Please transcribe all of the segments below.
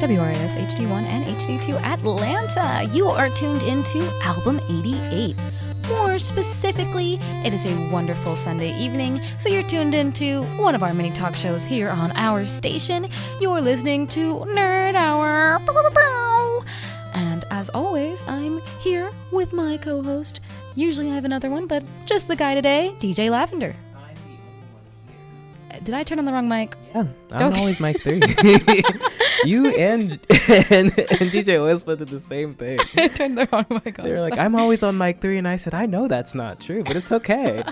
WRS HD1 and HD2 Atlanta. You are tuned into Album 88. More specifically, it is a wonderful Sunday evening, so you're tuned into one of our mini talk shows here on our station. You're listening to Nerd Hour. And as always, I'm here with my co-host. Usually I have another one, but just the guy today, DJ Lavender. I'm the only one here. Did I turn on the wrong mic? Yeah, I'm always mic 3. You and DJ Oilspill did the same thing. I turned the wrong mic on. They were like, I'm always on mic 3, and I said, I know that's not true, but it's okay.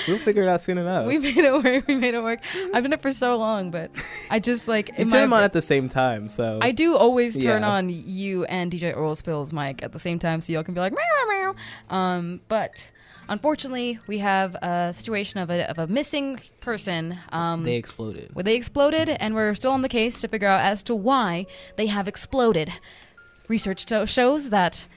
We'll figure it out soon enough. We made it work. I've been it for so long, but I just like... You turn them on at the same time, so... I do always turn on you and DJ Oilspill's mic at the same time, so y'all can be like, meow, meow. But... unfortunately, we have a situation of a missing person. They exploded. Well, they exploded, and we're still on the case to figure out as to why they have exploded. Research shows that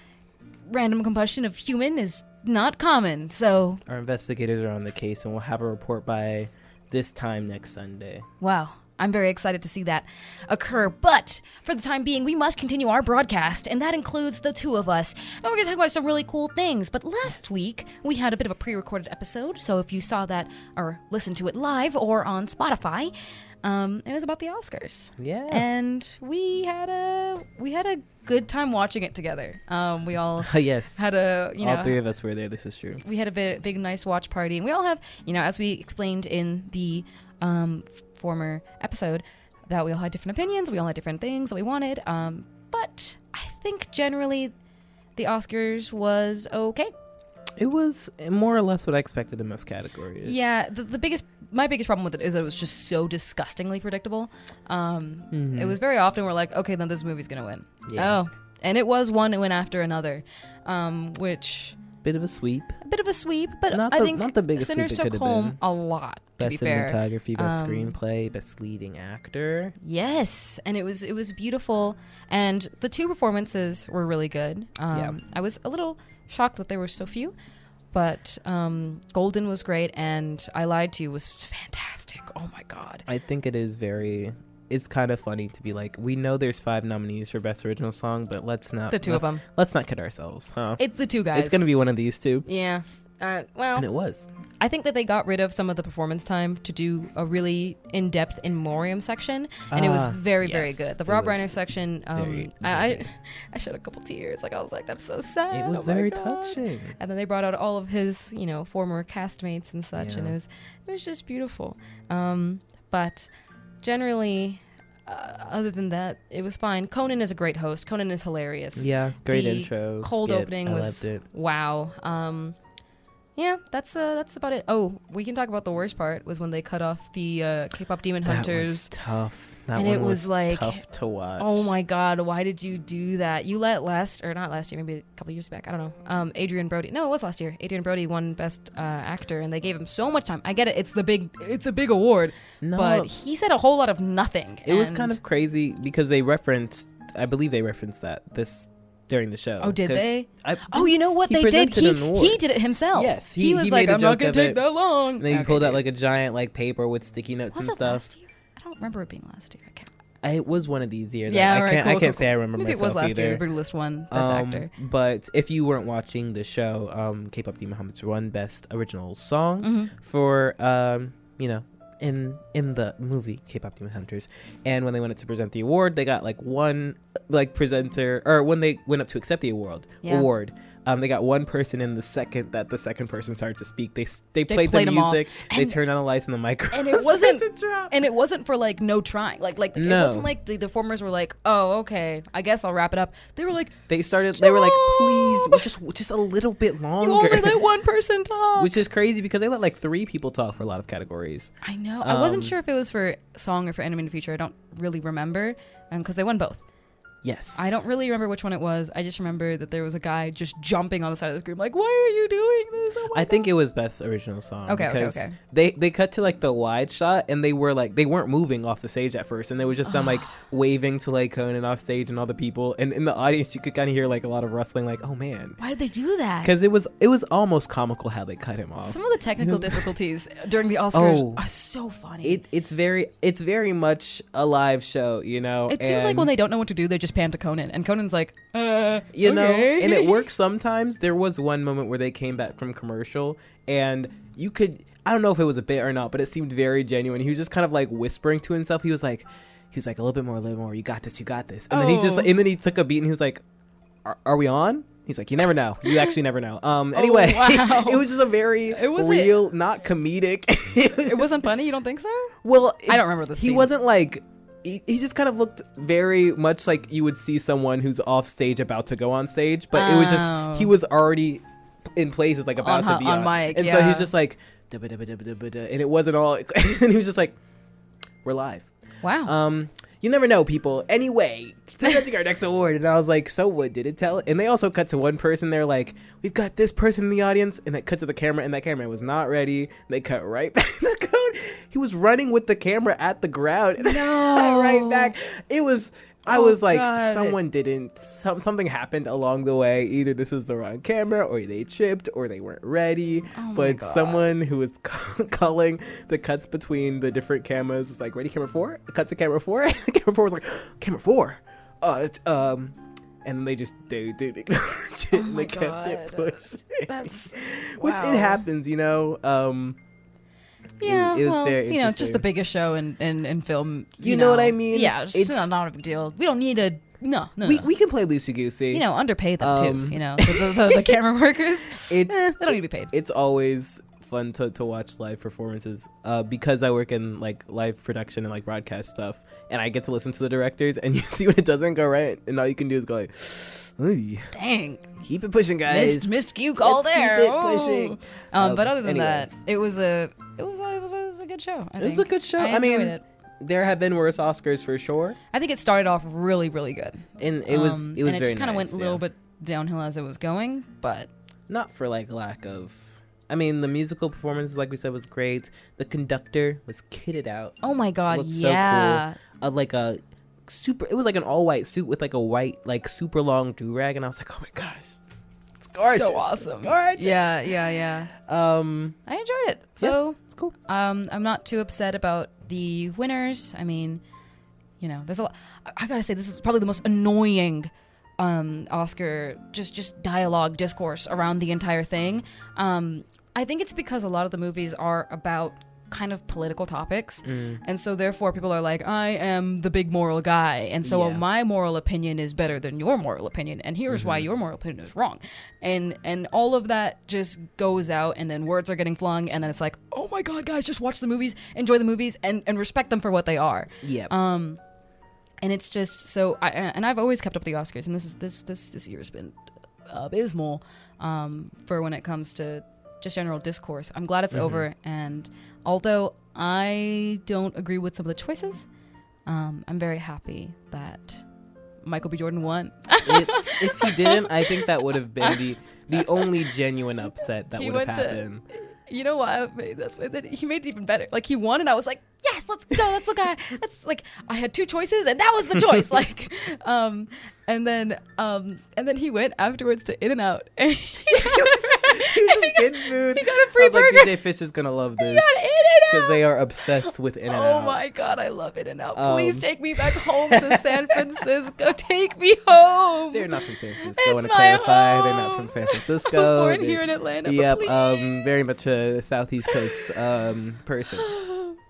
random combustion of human is not common, so... Our investigators are on the case, and we'll have a report by this time next Sunday. Wow. I'm very excited to see that occur, but for the time being, we must continue our broadcast, and that includes the two of us, and we're going to talk about some really cool things. But last week, we had a bit of a pre-recorded episode, so if you saw that or listened to it live or on Spotify, it was about the Oscars. Yeah. And we had a good time watching it together. We all yes. had a, all three of us were there, this is true. We had a big nice watch party, and we all have, as we explained in the former episode, that we all had different opinions, we all had different things that we wanted, but I think generally the Oscars was okay. It was more or less what I expected in most categories. Yeah, my biggest problem with it is that it was just so disgustingly predictable. It was very often we're like, okay, then this movie's gonna win. Yeah. Oh, and it was one win after another, which... Bit of a sweep, but I think not the biggest Sinners sweep it took could have home been. a lot. To Best be fair, cinematography, best screenplay, best leading actor. Yes, and it was beautiful, and the two performances were really good. I was a little shocked that there were so few, but Golden was great, and I Lied to You was fantastic. Oh my god! I think it is it's kind of funny to be like, we know there's 5 nominees for Best Original Song, but let's not... The two of them. Let's not kid ourselves, huh? It's the two guys. It's going to be one of these two. Yeah. Well... And it was. I think that they got rid of some of the performance time to do a really in-depth in memoriam section, and it was very, very good. The Rob Reiner section, I shed a couple tears. Like, I was like, that's so sad. It was very touching. And then they brought out all of his, former castmates and such, and it was just beautiful. But... generally, other than that, it was fine. Conan is a great host. Conan is hilarious. Yeah, great the intro. Cold opening was wow. Yeah, that's about it. Oh, we can talk about the worst part was when they cut off the K-pop Demon Hunters. That was tough. And it was like tough to watch. Oh my god, why did you do that? You let not last year, maybe a couple years back. I don't know. Adrian Brody. No, it was last year. Adrian Brody won Best Actor, and they gave him so much time. I get it. It's a big award. No, but he said a whole lot of nothing. It was kind of crazy because I believe they referenced that during the show. Oh, did they? You know what they did? He did it himself. Yes, he was like, I'm not gonna take that long. And then he pulled out like a giant paper with sticky notes and stuff. Last year? I don't remember it being last year. It was one of these years. Yeah, I can't say I remember Maybe myself it was last either. year. Brutalist won Best Actor. But if you weren't watching the show, K-pop Demon Hunters won Best Original Song for in the movie K-pop Demon Hunters. And when they went up to present the award, they got one presenter, or when they went up to accept the award, they got one person in the second person started to speak. They played the music, they turned on the lights and the microphone. And it wasn't for no trying. It wasn't like the performers were like, oh, okay, I guess I'll wrap it up. They were like, they were like, please, just a little bit longer. You only let one person talk. Which is crazy because they let 3 people talk for a lot of categories. I know. I wasn't sure if it was for song or for animated feature. I don't really remember because they won both. Yes. I don't really remember which one it was. I just remember that there was a guy just jumping on the side of the screen like, why are you doing this? Oh my I think God. it was best original song. Okay. They cut to like the wide shot and they weren't moving off the stage at first, and there was just them like waving to like Conan off stage and all the people, and in the audience you could kind of hear like a lot of rustling, like, oh man, why did they do that? because it was almost comical how they cut him off. Some of the technical difficulties during the Oscars are so funny. It's very much a live show, you know. It seems like when they don't know what to do, they just pan to Conan, and Conan's like, you know, and it works sometimes. There was one moment where they came back from commercial, and you could, I don't know if it was a bit or not, but it seemed very genuine. He was just kind of like whispering to himself. He was like a little bit more. You got this. And then he took a beat and he was like, are we on? He's like, you never know. You actually never know. Anyway, wow. It was just a very real, not comedic. It wasn't funny? You don't think so? Well, I don't remember this scene. He wasn't like, he just kind of looked very much like you would see someone who's off stage about to go on stage, but it was just, he was already in places like about to be on mic, and so he's just like, and it wasn't all, and he was just like, we're live. Wow. You never know, people. Anyway, presenting our next award. And I was like, so what did it tell? And they also cut to one person. They're like, we've got this person in the audience. And that cut to the camera, and that camera was not ready. They cut right back to the code. He was running with the camera at the ground. No. Right back. It was... I was like, God. something happened along the way. Either this was the wrong camera, or they tripped, or they weren't ready. But someone who was calling the cuts between the different cameras was like, ready, camera 4? Cut to camera 4. Camera 4 was like, camera 4? And they kept it pushing. That's... Which it happens, you know. Yeah, it was very interesting. It's just the biggest show in film. You know what I mean? Yeah, it's not a big deal. We don't need a... No. We can play loosey-goosey. You know, underpay them too. You know, the camera workers. They don't need to be paid. It's always fun to watch live performances because I work in like live production and like broadcast stuff, and I get to listen to the directors, and you see when it doesn't go right, and all you can do is go like, dang, keep it pushing, guys. Missed cue call there. Keep it pushing. But other than that, it was a good show. It was a good show. I mean, it. There have been worse Oscars for sure. I think it started off really, really good, and it was and very it just kind of nice, went a little bit downhill as it was going, but not for like lack of. I mean, the musical performance, like we said, was great. The conductor was kitted out. Oh my God, looked yeah. So cool. Like a super, it was like an all white suit with like a white, like super long do rag, and I was like, oh my gosh, it's gorgeous. So awesome. It's gorgeous. Yeah. I enjoyed it. So yeah, it's cool. I'm not too upset about the winners. I mean, you know, there's a lot. I gotta say, this is probably the most annoying Oscar just dialogue discourse around the entire thing. I think it's because a lot of the movies are about kind of political topics, and so therefore people are like, I am the big moral guy, and so my moral opinion is better than your moral opinion, and here's why your moral opinion is wrong, and all of that just goes out, and then words are getting flung, and then it's like, oh my God, guys, just watch the movies, enjoy the movies, and respect them for what they are. And it's just so I've always kept up the Oscars, and this year has been abysmal for when it comes to just general discourse. I'm glad it's over, and although I don't agree with some of the choices, I'm very happy that Michael B. Jordan won. If he didn't, I think that would have been the only genuine upset that would have happened. You know what? He made it even better. Like, he won, and I was like, yes, let's go. Let's look at. Let's like. I had two choices, and that was the choice. Like, and then he went afterwards to In-N-Out. And he was getting food. He got a free burger. Like, DJ Fish is gonna love this because they are obsessed with In-N-Out. Oh my God, I love In-N-Out. Please take me back home to San Francisco. Take me home. They're not from San Francisco. I want to clarify. Home. They're not from San Francisco. I was born here in Atlanta. Yep. Please. Very much a Southeast Coast person.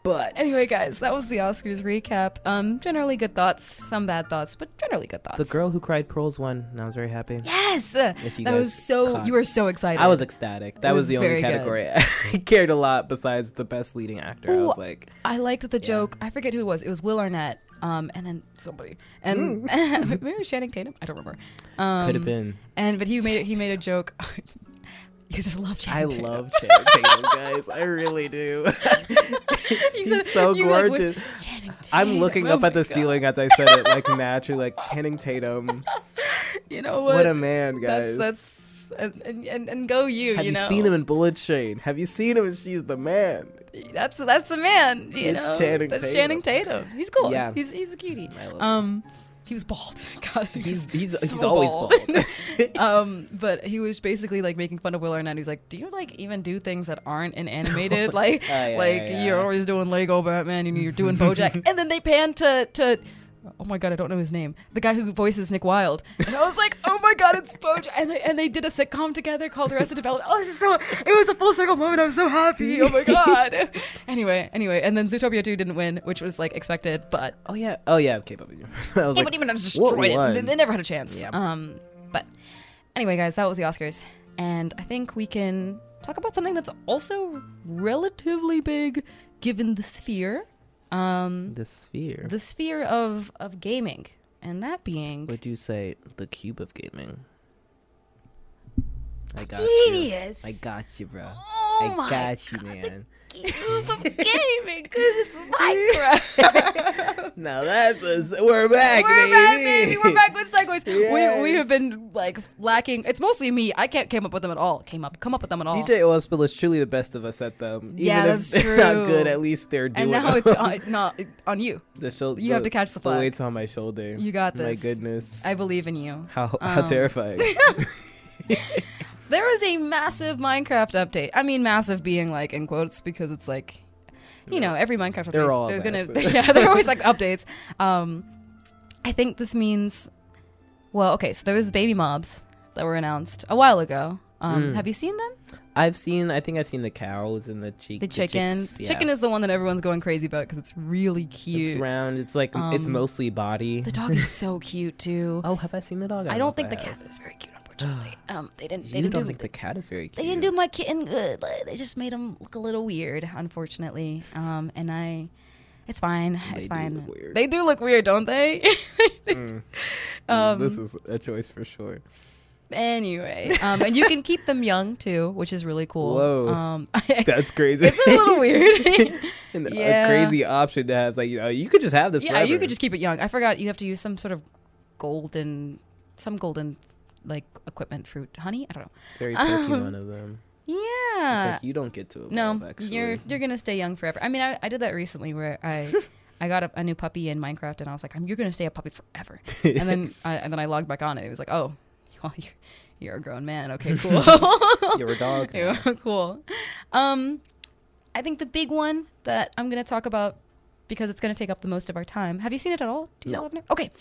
But anyway, guys, that was the Oscars recap. Generally good thoughts, some bad thoughts, but generally good thoughts. The Girl Who Cried Pearls won, and I was very happy. Yes, you were so excited. I was ecstatic. That was the only category I cared a lot besides the best leading actor. I was like, I liked the joke. I forget who it was. It was Will Arnett, and then somebody, and maybe it was Channing Tatum. I don't remember. Could have been. But he made a joke. guys just love Channing Tatum. I love Channing Tatum, guys. I really do. He's so gorgeous. Channing Tatum. I'm looking up at the ceiling as I said it, like naturally, like Channing Tatum. You know what? What a man, guys. That's and go you. Have you know? seen him in Bullet Train? Have you seen him in She's the Man? That's a man. It's Channing That's Tatum. Channing Tatum. He's cool. Yeah. He's a cutie. I love him. He was bald. God, He's so always bald. But he was basically like making fun of Will Arnett. He's like, "Do you like even do things that aren't in animated? Like, you're always doing Lego Batman and you're doing BoJack." And then they pan to oh my god, I don't know his name. The guy who voices Nick Wilde. And I was like, oh my god, it's BoJack. And they did a sitcom together called Arrested Development. Oh, it was a full circle moment. I was so happy. Oh my god. Anyway, and then Zootopia 2 didn't win, which was like expected, but Oh yeah, K-pop. I was like, but even destroyed it. They never had a chance. Yeah. But anyway, guys, that was the Oscars. And I think we can talk about something that's also relatively big given the sphere. The sphere of gaming, and that being, would you say the cube of gaming? I got genius. you. I got you, bro. Oh I got you, man. Cube of gaming, because it's Minecraft. Now we're back, baby. We're back with segues. Yes. We have been like lacking. It's mostly me. I can't come up with them at all. Come up with them at all. DJ Oilspill is truly the best of us at them. Yeah, Even that's if true. they're not good, at least they're doing. And now it's not on you. You have to catch the flag. The weight's on my shoulder. You got this. My goodness. I believe in you. How terrifying. There was a massive Minecraft update. I mean, massive being like in quotes because it's like, every Minecraft update. They're all there's massive. they're always like updates. I think this means, well, okay, so there was baby mobs that were announced a while ago. Have you seen them? I think I've seen the cows and the chicken. The chicken. Chicks, yeah. Chicken is the one that everyone's going crazy about because it's really cute. It's round. It's like it's mostly body. The dog is so cute too. Oh, have I seen the dog? I don't think the cat is very cute. They didn't think the cat is very cute. They didn't do my kitten good. Like, they just made him look a little weird, unfortunately. It's fine. It's fine. They do look weird, don't they? This is a choice for sure. Anyway, and you can keep them young too, which is really cool. Whoa, that's crazy. It's a little weird. A crazy option to have. Like, you could just have this. Yeah, forever. you could just keep it young. I forgot you have to use some sort of golden like equipment fruit, honey. I don't know. Very picky one of them. Yeah, it's like you don't get to evolve, no. Actually. You're gonna stay young forever. I mean, I did that recently where I got a new puppy in Minecraft, and I was like, you're gonna stay a puppy forever. And then I logged back on, and it was like, oh, well, you're a grown man. Okay, cool. You're a dog. Yeah, cool. I think the big one that I'm gonna talk about because it's gonna take up the most of our time. Have you seen it at all? No. Okay.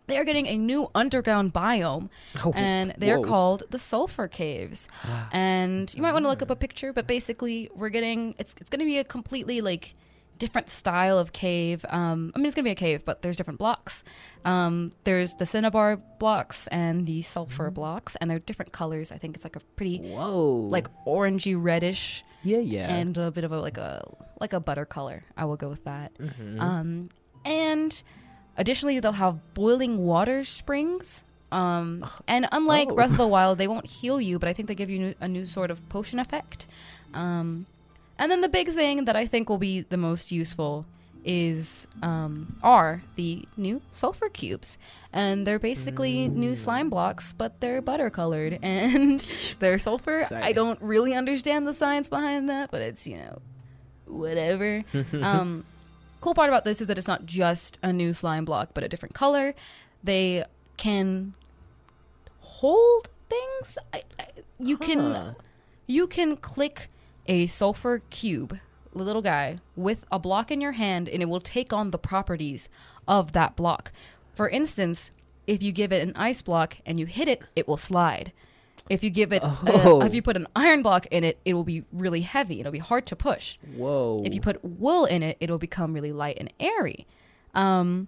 They are getting a new underground biome, and they are called the Sulphur Caves. And you might want to look up a picture, but basically, it's going to be a completely like different style of cave. I mean, it's going to be a cave, but there's different blocks. There's the cinnabar blocks and the sulfur blocks, and they're different colors. I think it's like a pretty like orangey reddish. Yeah. And a bit of a butter color. I will go with that. And additionally, they'll have boiling water springs. And unlike Breath of the Wild, they won't heal you, but I think they give you a new sort of potion effect. And then the big thing that I think will be the most useful are the new sulfur cubes. And they're basically new slime blocks, but they're butter colored and they're sulfur. Exciting. I don't really understand the science behind that, but it's, whatever. Cool part about this is that it's not just a new slime block, but a different color. They can hold things. You can click a sulfur cube, little guy, with a block in your hand, and it will take on the properties of that block. For instance, if you give it an ice block and you hit it, it will slide. If you give it, if you put an iron block in it, it will be really heavy. It'll be hard to push. Whoa. If you put wool in it, it'll become really light and airy.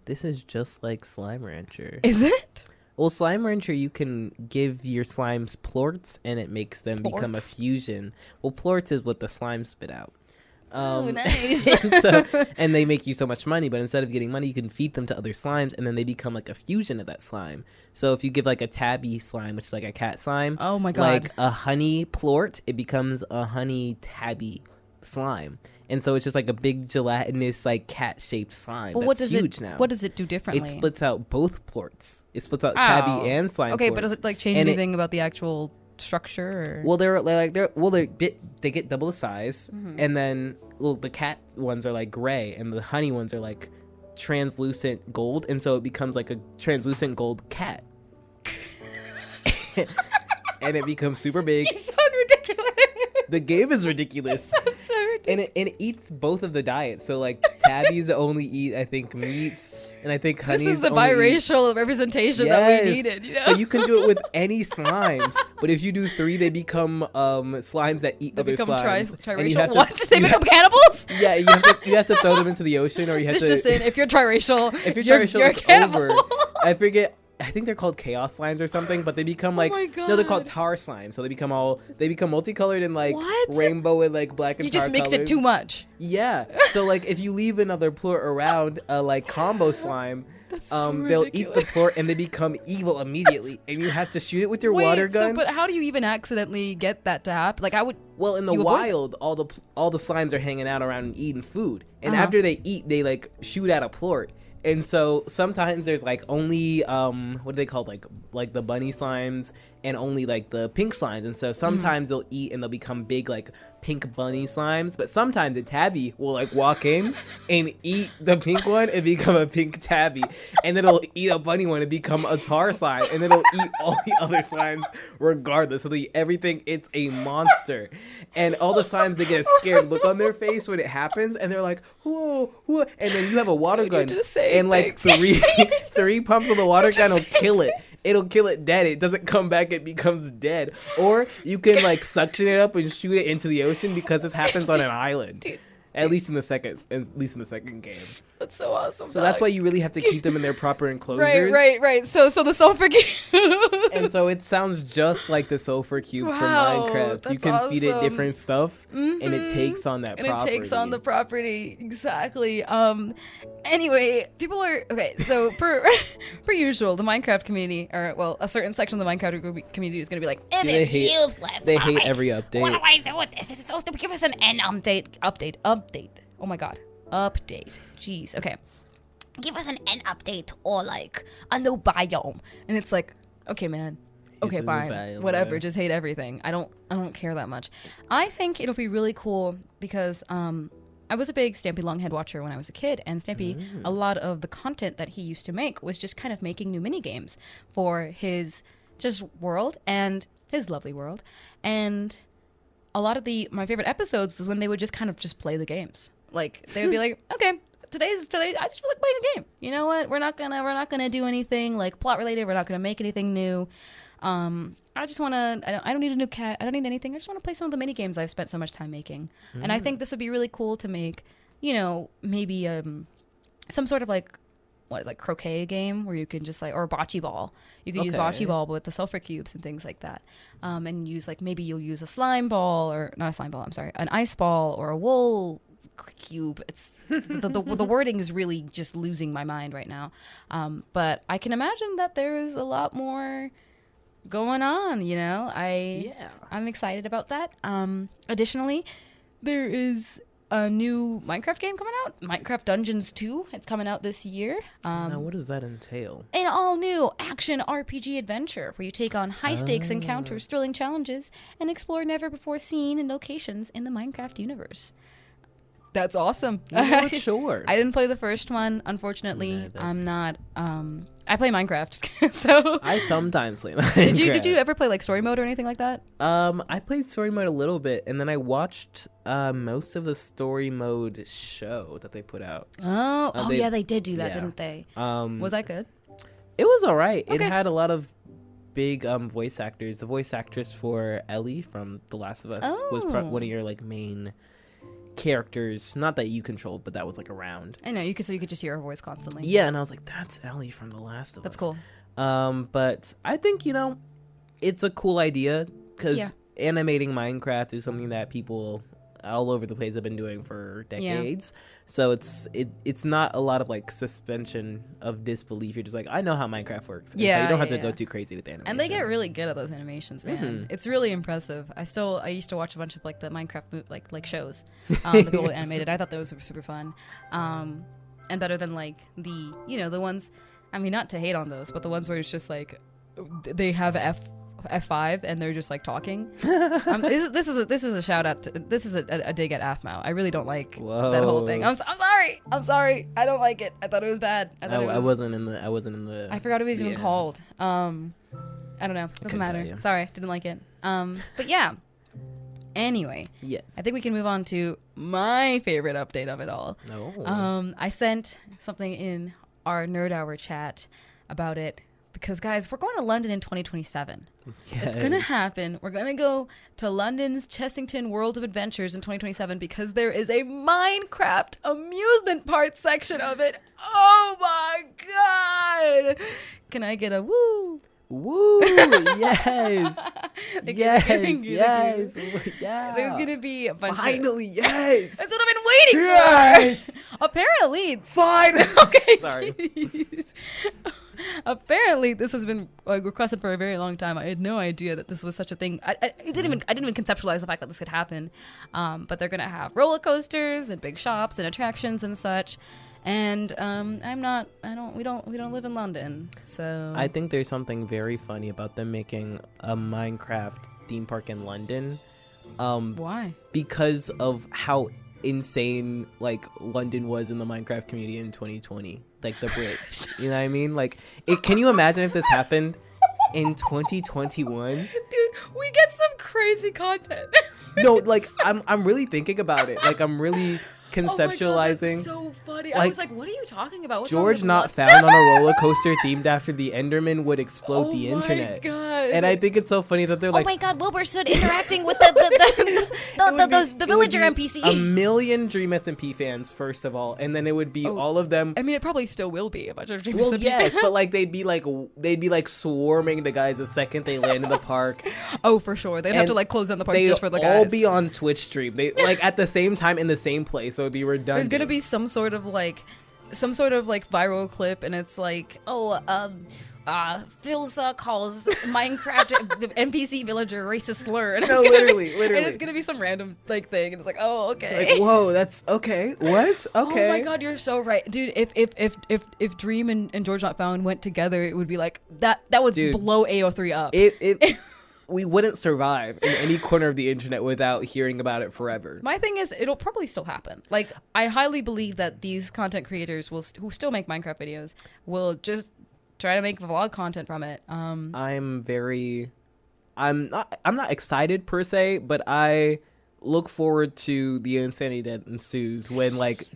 This is just like Slime Rancher. Is it? Well, Slime Rancher, you can give your slimes plorts, and it makes them become a fusion. Well, plorts is what the slime spit out. Nice. And they make you so much money, but instead of getting money, you can feed them to other slimes, and then they become like a fusion of that slime. So if you give like a tabby slime, which is like a cat slime, oh my god, like a honey plort, it becomes a honey tabby slime. And so it's just like a big gelatinous like cat shaped slime. But what does it do differently? It splits out both plorts. It splits out tabby and slime. Okay, plorts. but does it like change anything about the actual structure? Or? Well, they get double the size, and then the cat ones are like gray, and the honey ones are like translucent gold, and so it becomes like a translucent gold cat. And it becomes super big. You sound ridiculous. The game is ridiculous. That's so ridiculous. And it eats both of the diets. So like tabbies only eat, I think, meat, and I think honeys. This is the biracial representation that we needed. You know, but you can do it with any slimes. But if you do 3, they become slimes that eat other slimes. Triracial. What? They become cannibals? Yeah, you have to throw them into the ocean, or you have this to. Just in, if you're triracial, you're it's over. I forget. I think they're called chaos slimes or something, but they become like no, they're called tar slimes. So they become multicolored and like rainbow and like black and you just mixed colored. it too much. Yeah. So like if you leave another plort around like combo slime, they'll eat the plort and they become evil immediately, and you have to shoot it with your water gun. But how do you even accidentally get that to happen? Like I would. Well, in the wild, all the slimes are hanging out around and eating food, and after they eat, they like shoot at a plort. And so sometimes there's like only what are they called, like the bunny slimes, and only like the pink slimes. And so sometimes they'll eat and they'll become big like pink bunny slimes, but sometimes a tabby will like walk in and eat the pink one and become a pink tabby, and then it'll eat a bunny one and become a tar slime, and then it'll eat all the other slimes regardless. So they eat everything. It's a monster. And all the slimes, they get a scared look on their face when it happens, and they're like, whoa, whoa. And then you have a water gun, and like three pumps of the water gun will kill it. It'll kill it dead. It doesn't come back. It becomes dead. Or you can like suction it up and shoot it into the ocean, because this happens on an island. Dude. At least in the second game. That's so awesome. So that's why you really have to keep them in their proper enclosures. Right. So the sulfur cube. And so it sounds just like the sulfur cube from Minecraft. You can feed it different stuff, and it takes on that property. And it takes on the property. Exactly. Anyway, people are okay. So per usual, the Minecraft community, or well, a certain section of the Minecraft community is going to be like, "It's useless. They hate every update. What do I do with this? This is supposed to give us an end update. Oh my god, update. Jeez. Okay, give us an end update or like a new biome." And it's like, okay, man. Okay, fine. Biome, whatever. Yeah. Just hate everything. I don't care that much. I think it'll be really cool because I was a big Stampy Longhead watcher when I was a kid, and Stampy, a lot of the content that he used to make was just kind of making new mini games for his just world and his lovely world. And a lot of my favorite episodes was when they would just kind of just play the games. Like they would be like, okay, today I just feel like playing a game. You know what? We're not gonna do anything like plot related. We're not gonna make anything new. I just want to, I don't need a new cat. I don't need anything. I just want to play some of the mini games I've spent so much time making. And I think this would be really cool to make, you know, maybe some sort of like croquet game where you can just like, or bocce ball. You can use bocce ball with the sulfur cubes and things like that. And use like, maybe you'll use a slime ball, or not a slime ball, I'm sorry, an ice ball or a wool cube. It's the wording is really just losing my mind right now. But I can imagine that there is a lot more going on, you know. I'm excited about that. Additionally, there is a new Minecraft game coming out, Minecraft Dungeons 2. It's coming out this year. Now, what does that entail? An all-new action RPG adventure where you take on high-stakes encounters, thrilling challenges, and explore never-before-seen locations in the Minecraft universe. That's awesome. Sure. I didn't play the first one, unfortunately. I'm not. I play Minecraft, so I sometimes play Minecraft. Did you ever play like story mode or anything like that? I played story mode a little bit, and then I watched most of the story mode show that they put out. Yeah, they did do that, didn't they? Was that good? It was all right. Okay. It had a lot of big voice actors. The voice actress for Ellie from The Last of Us was one of your like main characters, not that you controlled, but that was like around. I know, you could just hear her voice constantly. Yeah, and I was like, that's Ellie from The Last of Us. That's cool. But I think, you know, it's a cool idea because animating Minecraft is something that people all over the place have been doing for decades. So it's not a lot of like suspension of disbelief. You're just like, I know how Minecraft works. And so you don't have to go too crazy with the animation. And they get really good at those animations, man. It's really impressive. I used to watch a bunch of like the Minecraft like shows that people animated. I thought those were super fun, and better than like the the ones. I mean, not to hate on those, but the ones where it's just like they have F5 and they're just like talking. This is a shout out. This is a dig at AFMAO. I really don't like that whole thing. I'm sorry. I don't like it. I thought it was bad. I wasn't in the. I forgot what it was even called. I don't know. Doesn't matter. Sorry, didn't like it. But yeah. Anyway, yes. I think we can move on to my favorite update of it all. Oh. I sent something in our Nerd Hour chat about it because, guys, we're going to London in 2027. Yes. It's going to happen. We're going to go to London's Chessington World of Adventures in 2027 because there is a Minecraft amusement park section of it. Oh, my God. Can I get a woo? Woo! Yes! Yes! Yeah! There's gonna be a bunch. Finally, yes! That's what I've been waiting for. Apparently, finally. Okay, sorry. Geez. Apparently, this has been requested for a very long time. I had no idea that this was such a thing. I didn't even conceptualize the fact that this could happen. But they're gonna have roller coasters and big shops and attractions and such. And we don't live in London, so I think there's something very funny about them making a Minecraft theme park in London. Why? Because of how insane like London was in the Minecraft community in 2020, like the Brits. You know what I mean? Like, can you imagine if this happened in 2021? Dude, we get some crazy content. No, like I'm really thinking about it. Like I'm really conceptualizing. Oh my God, that's so funny. I was like, what are you talking about? What's George not found on a roller coaster themed after the Enderman would explode the internet. Oh my God. And I think it's so funny that they're like, oh my God, Wilbur stood interacting with the villager NPC. A million Dream SMP fans, first of all, and then it would be all of them. I mean, it probably still will be a bunch of Dream SMP yes, fans. but like they'd be like swarming the guys the second they land in the park. Oh, for sure. They'd have to like close down the park just for the guys. They'd all be on Twitch stream. They like at the same time in the same place, so it'd be redundant. There's gonna be some sort of like viral clip, and it's like, Phil calls Minecraft the NPC villager racist slur. And no, literally. And it's gonna be some random like thing, and it's like, oh, okay. Like, whoa, that's okay. What? Okay. Oh my God, you're so right, dude. If Dream and George Not Found went together, it would be like that. That would blow AO3 up. We wouldn't survive in any corner of the internet without hearing about it forever. My thing is, it'll probably still happen. Like, I highly believe that these content creators who still make Minecraft videos will just try to make vlog content from it. I'm not excited per se, but I look forward to the insanity that ensues when like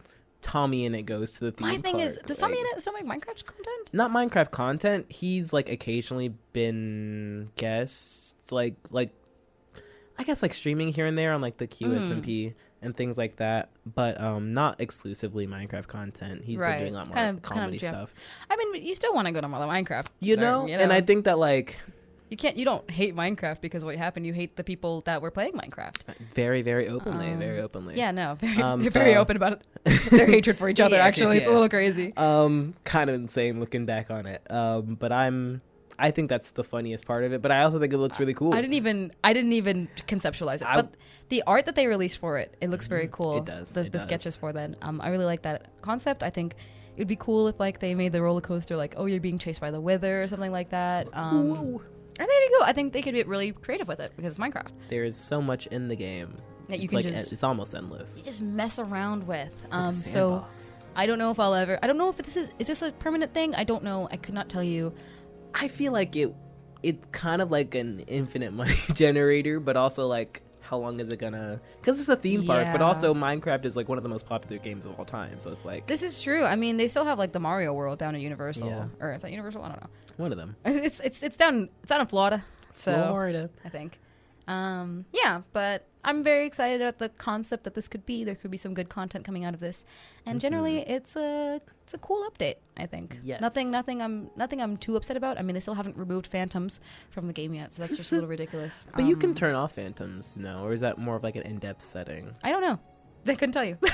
Tommy in it goes to the theme park. My thing is, does Tommy in it still make Minecraft content? Not Minecraft content. He's like occasionally been guests, like I guess like streaming here and there on like the QSMP and things like that, but not exclusively Minecraft content. He's been doing a lot more comedy stuff. I mean, you still want to go to Minecraft, you know? And I think that like you don't hate Minecraft because of what happened. You hate the people that were playing Minecraft. Very, very openly. Very openly. Yeah, no. They're very open about their hatred for each other, actually. Yes. It's a little crazy. Kind of insane looking back on it. But I think that's the funniest part of it. But I also think it looks really cool. I didn't even conceptualize it. But the art that they released for it looks very cool. It does. The sketches for that. I really like that concept. I think it would be cool if like they made the roller coaster like, oh, you're being chased by the Wither or something like that. I think it'd be cool. I think they could be really creative with it because it's Minecraft. There is so much in the game that you can it's almost endless. You just mess around with. So I don't know if I'll ever. I don't know if is this a permanent thing? I don't know. I could not tell you. I feel like it's kind of like an infinite money generator, but also like how long is it gonna? Because it's a theme park, but also Minecraft is like one of the most popular games of all time. So it's like this is true. I mean, they still have like the Mario World down at Universal, or is that Universal? I don't know. One of them. It's down in Florida. So Florida, I think. Yeah, but I'm very excited about the concept that this could be. There could be some good content coming out of this, and generally, it's a cool update. I think. Yes. Nothing I'm too upset about. I mean, they still haven't removed phantoms from the game yet, so that's just a little ridiculous. But you can turn off phantoms, no? Or is that more of like an in-depth setting? I don't know. I couldn't tell you. Well,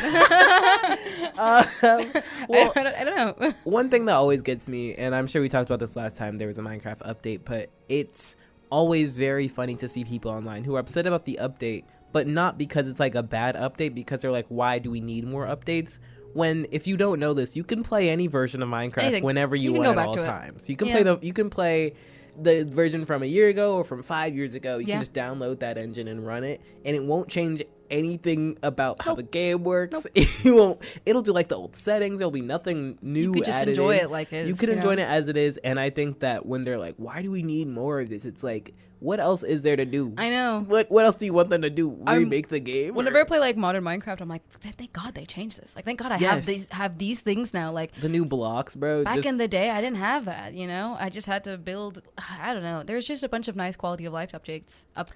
I don't know. One thing that always gets me, and I'm sure we talked about this last time there was a Minecraft update, but it's always very funny to see people online who are upset about the update, but not because it's like a bad update, because they're like, why do we need more updates? When, if you don't know this, you can play any version of Minecraft whenever you want at all times. You can play the version from a year ago or from 5 years ago. You can just download that engine and run it, and it won't change anything about how the game works. It'll do like the old settings. There'll be nothing new. You could just enjoy it like it is. You could enjoy it as it is, and I think that when they're like, why do we need more of this? It's like, what else is there to do? I know. What else do you want them to do? Remake the game? Whenever I play like modern Minecraft, I'm like, thank God they changed this. Like, thank God I have these things now. Like the new blocks, bro. Back in the day, I didn't have that. You know, I just had to build. I don't know. There's just a bunch of nice quality of life updates that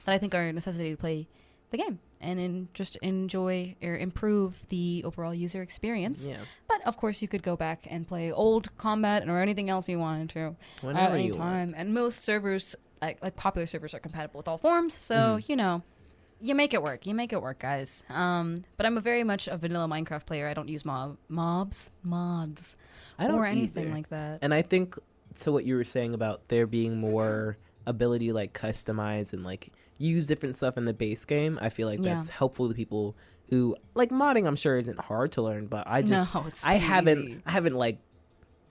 I think are a necessity to play the game and just enjoy or improve the overall user experience. Yeah. But of course, you could go back and play old combat or anything else you wanted to at any time. And most servers, like popular servers, are compatible with all forms. So you know, you make it work. You make it work, guys. But I'm very much a vanilla Minecraft player. I don't use mods, or anything like that. And I think to what you were saying about there being more ability to like customize and like use different stuff in the base game, I feel like that's helpful to people who like modding. I'm sure isn't hard to learn, but I haven't like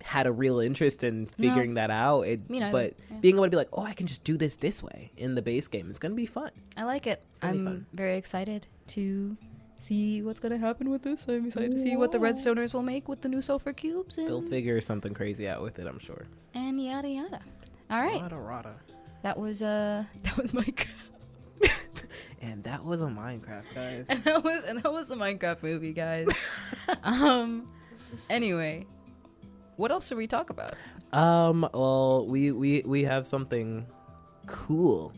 had a real interest in figuring that out. But being able to be like, oh, I can just do this way in the base game is gonna be fun. I like it. I'm very excited to see what's gonna happen with this. I'm excited to see what the Redstoners will make with the new Sulphur cubes. They'll figure something crazy out with it, I'm sure. And yada yada. All right. Rada. That was Minecraft. And that was a Minecraft, guys. And that was a Minecraft movie, guys. Anyway, what else should we talk about? Well, we have something cool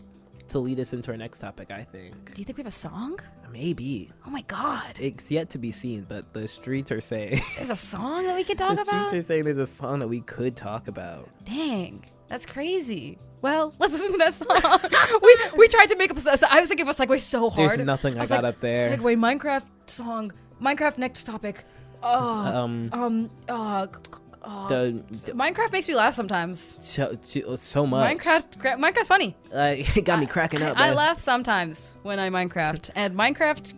to lead us into our next topic, I think. Do you think we have a song? Maybe. Oh my God. It's yet to be seen, but the streets are saying there's a song that we could talk about? The streets are saying there's a song that we could talk about. Dang. That's crazy. Well, let's listen to that song. we tried to make up. I was thinking of a segue so hard. There's nothing I got up there. Segue, Minecraft song, Minecraft next topic. Minecraft makes me laugh sometimes. So much. Minecraft's funny. It got me cracking up. I laugh sometimes when I Minecraft, and Minecraft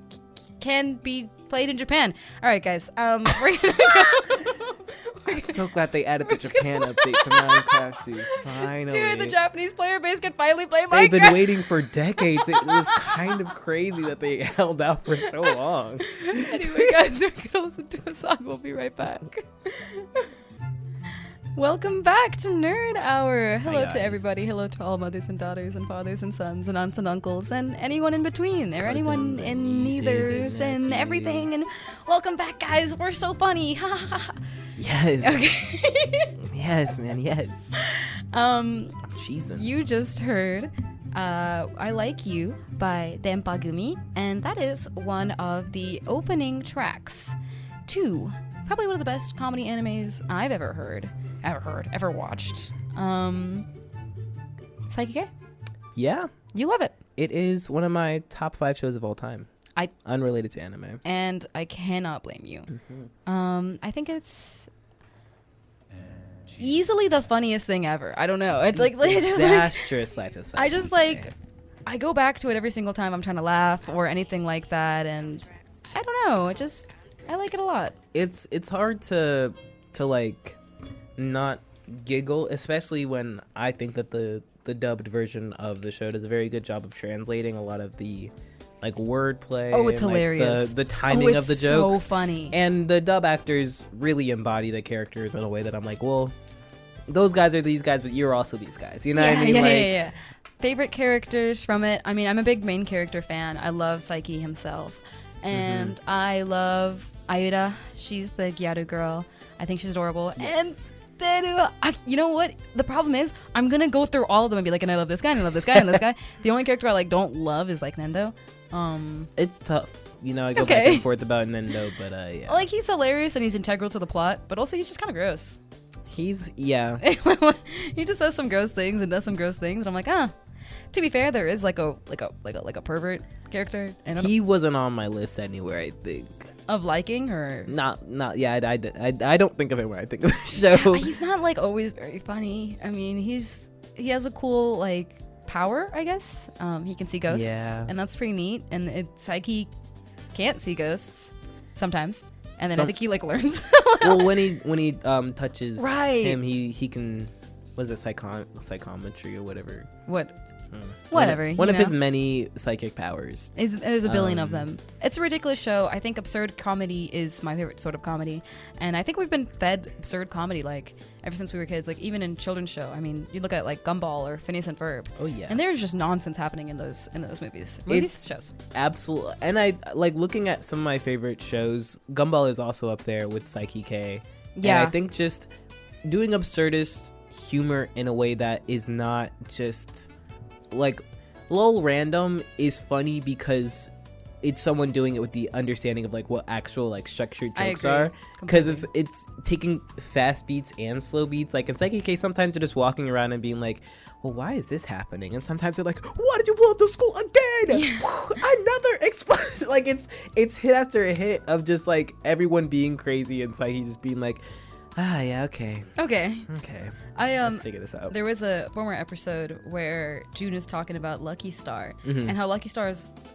can be played in Japan. All right, guys. We're gonna go. I'm so glad they added the Japan update to Minecraft, dude. Finally. Dude, the Japanese player base can finally play Minecraft. They've been waiting for decades. It was kind of crazy that they held out for so long. Anyway, guys, we're going to listen to a song. We'll be right back. Welcome back to Nerd Hour. Hello to everybody. Hello to all mothers and daughters and fathers and sons and aunts and uncles and anyone in between or anyone in neithers and everything. And welcome back, guys. We're so funny. Yes. Okay. Yes, man. Yes. You just heard I Like You by Denpagumi, and that is one of the opening tracks to probably one of the best comedy animes I've ever watched. Saiki-K? Yeah. You love it. It is one of my top 5 shows of all time. Unrelated to anime. And I cannot blame you. Mm-hmm. I think it's easily the funniest thing ever. I don't know. It's like disastrous life of Saiki-K. I just like I go back to it every single time I'm trying to laugh or anything like that, and I don't know. I like it a lot. It's hard to like not giggle, especially when I think that the dubbed version of the show does a very good job of translating a lot of the like wordplay. Oh, it's and, hilarious. The timing of the jokes. So funny. And the dub actors really embody the characters in a way that I'm like, well, those guys are these guys, but you're also these guys. You know what I mean? Yeah. Favorite characters from it. I mean, I'm a big main character fan. I love Saiki himself. And I love Ayura. She's the Gyaru girl. I think she's adorable. Yes. You know what? The problem is, I'm gonna go through all of them and be like, and I love this guy, and I love this guy, and this guy. The only character I like don't love is like Nendo. It's tough. You know, I go back and forth about Nendo, but yeah. Like, he's hilarious and he's integral to the plot, but also he's just kind of gross. He just says some gross things and does some gross things, and I'm like, To be fair, there is like a pervert character. And he wasn't on my list anywhere, I think. Of liking, or not yeah, I don't think of him when I think of the show. He's not like always very funny. I mean, he has a cool like power, I guess. He can see ghosts, and that's pretty neat. And it's like he can't see ghosts sometimes, and then I think he like learns. Well, when he touches him, he can. What is it, psychometry or whatever? Whatever. One of his many psychic powers. There's a billion of them. It's a ridiculous show. I think absurd comedy is my favorite sort of comedy. And I think we've been fed absurd comedy like ever since we were kids. Like even in children's show. I mean, you look at like Gumball or Phineas and Ferb. Oh yeah. And there's just nonsense happening in those movies. Shows. Absolutely. And I like looking at some of my favorite shows. Gumball is also up there with Saiki-K. Yeah. And I think just doing absurdist humor in a way that is not just like lol random is funny because it's someone doing it with the understanding of like what actual like structured jokes are, because it's taking fast beats and slow beats. Like in Saiki-K, sometimes they're just walking around and being like, well, why is this happening? And sometimes they're like, why did you blow up the school again? Another explosion. Like it's hit after a hit of just like everyone being crazy and Saiki just being like, yeah, okay. Let's figure this out. There was a former episode where June is talking about Lucky Star and how Lucky Star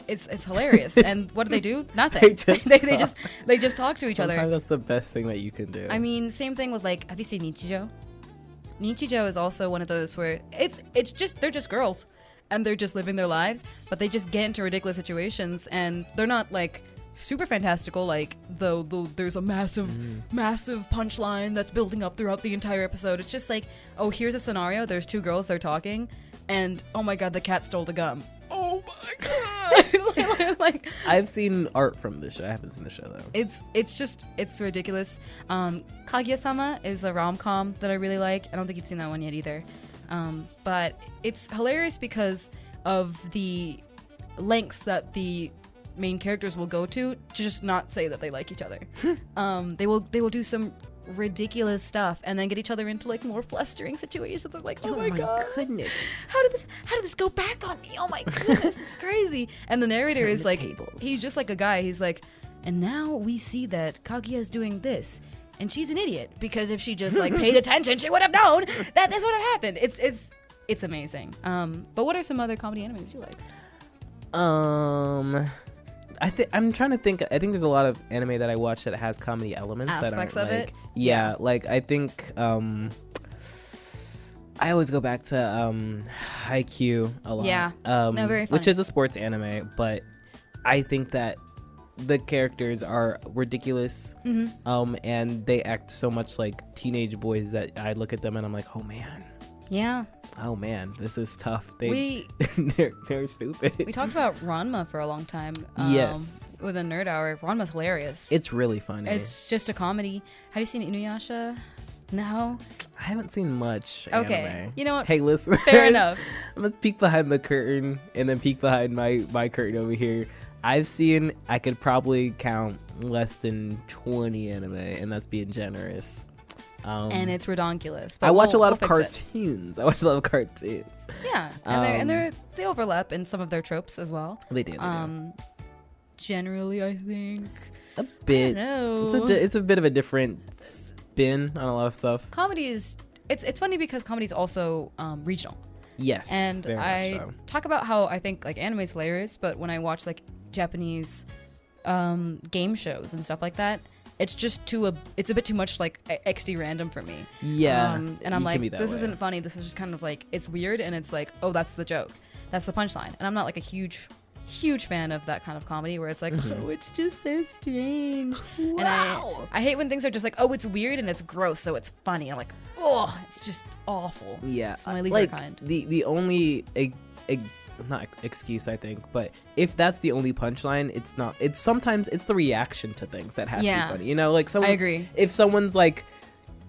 it's hilarious. And what do? Nothing. they just talk to each other. Sometimes that's the best thing that you can do. I mean, same thing with like, have you seen Nichijou? Nichijou is also one of those where it's just they're just girls and they're just living their lives, but they just get into ridiculous situations and they're not like super fantastical, like there's a massive punchline that's building up throughout the entire episode. It's just like, oh, here's a scenario, there's two girls, they're talking, and oh my god, the cat stole the gum. Oh my god. Like, I've seen art from this show. I haven't seen the show though. It's ridiculous. Kaguya-sama is a rom-com that I really like. I don't think you've seen that one yet either, but it's hilarious because of the lengths that the main characters will go to just not say that they like each other. They will do some ridiculous stuff and then get each other into like more flustering situations. They're like, oh my god, goodness, how did this go back on me? Oh my goodness, it's crazy. And the narrator is like, he's just like a guy. He's like, and now we see that Kaguya is doing this, and she's an idiot because if she just like paid attention, she would have known that this would have happened. It's amazing. But what are some other comedy animes you like? I'm trying to think. I think there's a lot of anime that I watch that has comedy elements. Aspects of it. Yeah, like I think I always go back to Haikyuu a lot. Yeah, no, very fun. Which is a sports anime, but I think that the characters are ridiculous, and they act so much like teenage boys that I look at them and I'm like, oh man. Yeah. Oh man, this is tough. They're stupid. We talked about Ranma for a long time. Yes. With a nerd hour. Ranma's hilarious. It's really funny. It's just a comedy. Have you seen Inuyasha? No? I haven't seen much okay. anime. You know what? Hey, listen. Fair enough. I'm gonna peek behind the curtain and then peek behind my curtain over here. I could probably count less than 20 anime, and that's being generous. And it's redonkulous. I watch a lot of cartoons. Yeah, and they overlap in some of their tropes as well. They do. Generally, I think a bit. I don't know. It's a bit of a different spin on a lot of stuff. Comedy is it's funny because comedy is also regional. Yes, and I talk about how I think like anime is hilarious, but when I watch like Japanese game shows and stuff like that, it's just it's a bit too much like XD random for me. Yeah. And I'm like, this isn't funny. This is just kind of like, it's weird. And it's like, oh, that's the joke. That's the punchline. And I'm not like a huge fan of that kind of comedy where it's like, oh, it's just so strange. Wow. And I hate when things are just like, oh, it's weird and it's gross, so it's funny. I'm like, oh, it's just awful. Yeah. It's my least kind. The only not excuse, I think, but if that's the only punchline, it's not. It's sometimes it's the reaction to things that has to be funny. You know, like someone. I agree. If someone's like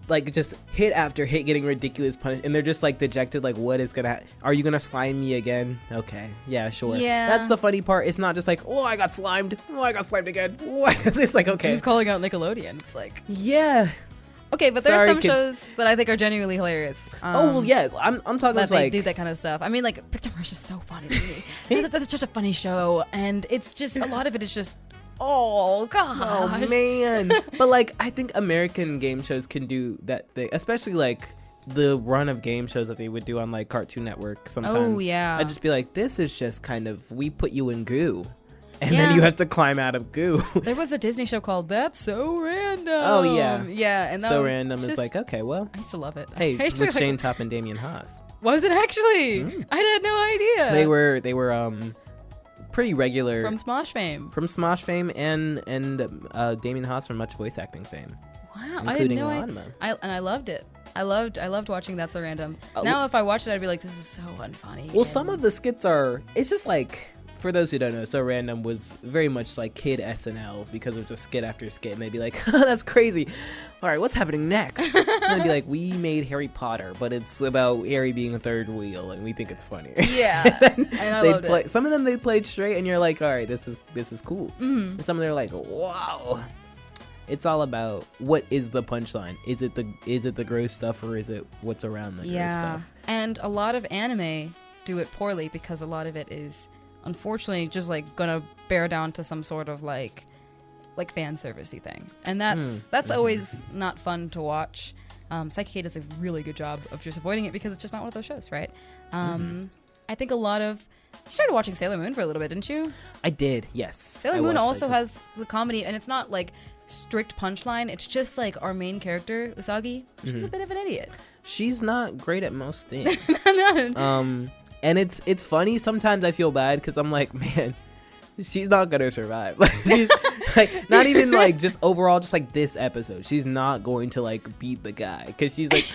like just hit after hit getting ridiculous punish, and they're just like dejected, like what is gonna are you gonna slime me again? Okay, yeah, sure. Yeah, that's the funny part. It's not just like, oh, I got slimed again. What? It's like, okay, he's calling out Nickelodeon. It's like, yeah, okay, but there are some shows that I think are genuinely hilarious. Oh well, yeah, I'm talking that they like do that kind of stuff. I mean, like Victim Rush is so funny to me. That's such a funny show, and it's just a lot of it is just, oh gosh. Oh man. But like I think American game shows can do that thing, especially like the run of game shows that they would do on like Cartoon Network sometimes. Oh yeah. I'd just be like, this is just kind of, we put you in goo. And then you have to climb out of goo. There was a Disney show called That's So Random. Oh yeah. Yeah, and that So was Random is like, okay, well. I used to love it. Hey, with Shane Top and Damian Haas. Was it actually? I had no idea. They were pretty regular from Smosh fame. And Damian Haas from much voice acting fame. Wow, including I had no idea. And I loved it. I loved watching That's So Random. Now if I watched it, I'd be like, this is so unfunny. Well, some of the skits are, it's just like, for those who don't know, So Random was very much like kid SNL because it was just skit after skit, and they'd be like, that's crazy. All right, what's happening next? And they'd be like, we made Harry Potter, but it's about Harry being a third wheel, and we think it's funny. Yeah, and I loved it. Some of them they played straight, and you're like, all right, this is cool. Mm-hmm. And some of them are like, wow. It's all about what is the punchline? Is it the gross stuff, or is it what's around the gross stuff? And a lot of anime do it poorly because a lot of it is, unfortunately, just like gonna bear down to some sort of like fan servicey thing, and that's always not fun to watch. Saiki-K does a really good job of just avoiding it because it's just not one of those shows, right? I think a lot of, you started watching Sailor Moon for a little bit, didn't you? I did, yes. Sailor Moon also has the comedy, and it's not like strict punchline. It's just like our main character Usagi. She's a bit of an idiot. She's not great at most things. And it's funny. Sometimes I feel bad because I'm like, man, she's not gonna survive. Like, she's like, not even like just overall, just like this episode, she's not going to like beat the guy because she's like,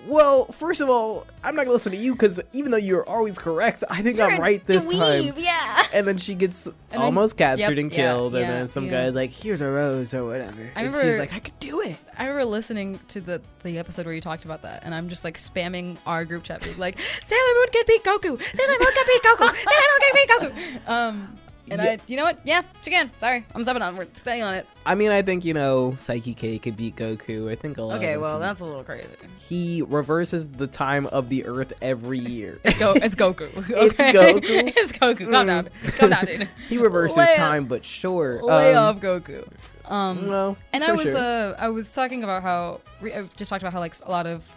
well, first of all, I'm not gonna listen to you because even though you're always correct, I think I'm right this time. Yeah. And then she gets almost captured and killed, and then some guy's like, here's a rose or whatever. And she's like, I could do it. I remember listening to the episode where you talked about that, and I'm just like spamming our group chat, being like, Sailor Moon can beat Goku. Sailor Moon can beat Goku. Sailor Moon can beat Goku. And you know what? Yeah, she can. Sorry, I'm stepping on. We're staying on it. I mean, I think, Saiki-K could beat Goku. I think a lot. Okay, well, that's a little crazy. He reverses the time of the Earth every year. It's Goku. Okay? It's Goku. It's Goku. Calm down. Calm down, dude. He reverses time, but sure. Lay off Goku. No. And sure. I was talking about how I just talked about how like a lot of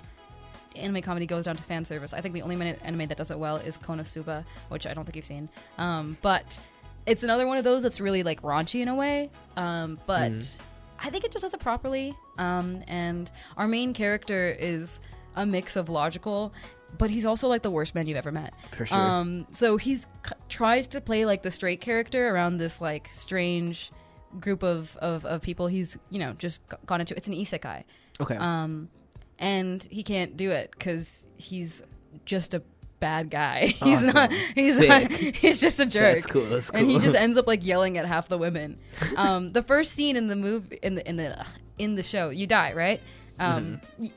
anime comedy goes down to fan service. I think the only anime that does it well is Konosuba, which I don't think you've seen. But it's another one of those that's really like raunchy in a way, but I think it just does it properly. And our main character is a mix of logical, but he's also like the worst man you've ever met. For sure. So he's tries to play like the straight character around this like strange group of people he's just gone into. It's an Isekai. Okay. And he can't do it because he's just a bad guy. Awesome. He's just a jerk. That's cool. And he just ends up like yelling at half the women. The first scene in the movie in the show, you die, right?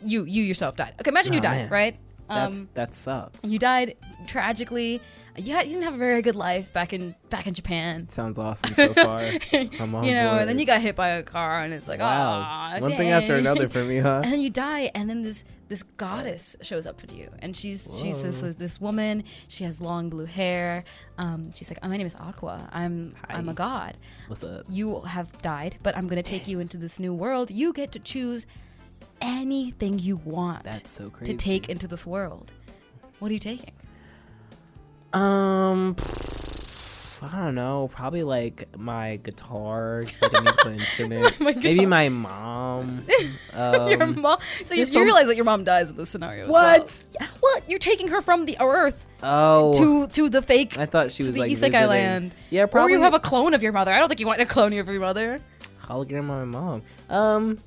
You yourself died. Okay, imagine you died, right? That sucks. You died tragically. You didn't have a very good life back in Japan. Sounds awesome so far. I'm on board. And then you got hit by a car, and it's like, wow, one thing after another for me, huh? And then you die, and then this goddess shows up to you, and she's this woman. She has long blue hair. She's like, my name is Aqua. I'm a god. What's up? You have died, but I'm gonna take you into this new world. You get to choose anything you want. That's so crazy. To take into this world. What are you taking? I don't know. Probably like my guitar, just like a musical instrument. Maybe my mom. Your mom. So you realize that your mom dies in this scenario. What? As well. Yeah. Well, you're taking her from the Earth. Oh. To the fake. I thought she was the like Isekai land. Yeah, probably. Or you have a clone of your mother. I don't think you want a clone of your mother. Hologram of my mom.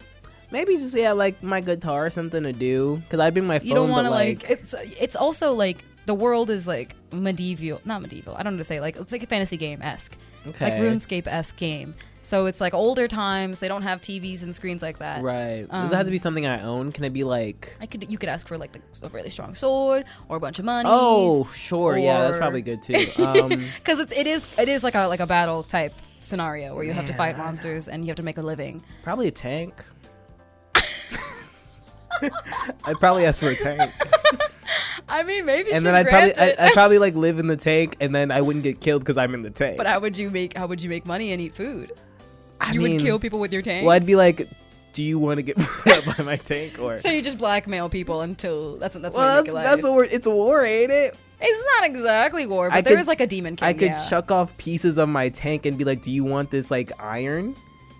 Maybe just like my guitar or something to do. Cause I bring my phone. You don't want to like it's also like the world is like medieval, not medieval. I don't know how to say. Like it's like a fantasy game-esque, Okay. like RuneScape-esque game. So it's like older times. They don't have TVs and screens like that. Right. Does it have to be something I own? Can it be like? You could ask for like a really strong sword or a bunch of money. Oh, sure. Yeah, that's probably good too. Because it is like a battle type scenario where you have to fight monsters and you have to make a living. Probably a tank. I'd probably ask for a tank. I mean, maybe. And then I'd probably like live in the tank, and then I wouldn't get killed because I'm in the tank. But how would you make money and eat food? You would kill people with your tank? Well, I'd be like, do you want to get up by my tank? Or so you just blackmail people until that's that's a war. It's a war, ain't it? It's not exactly war, but there is like a demon king. I could chuck off pieces of my tank and be like, do you want this like iron?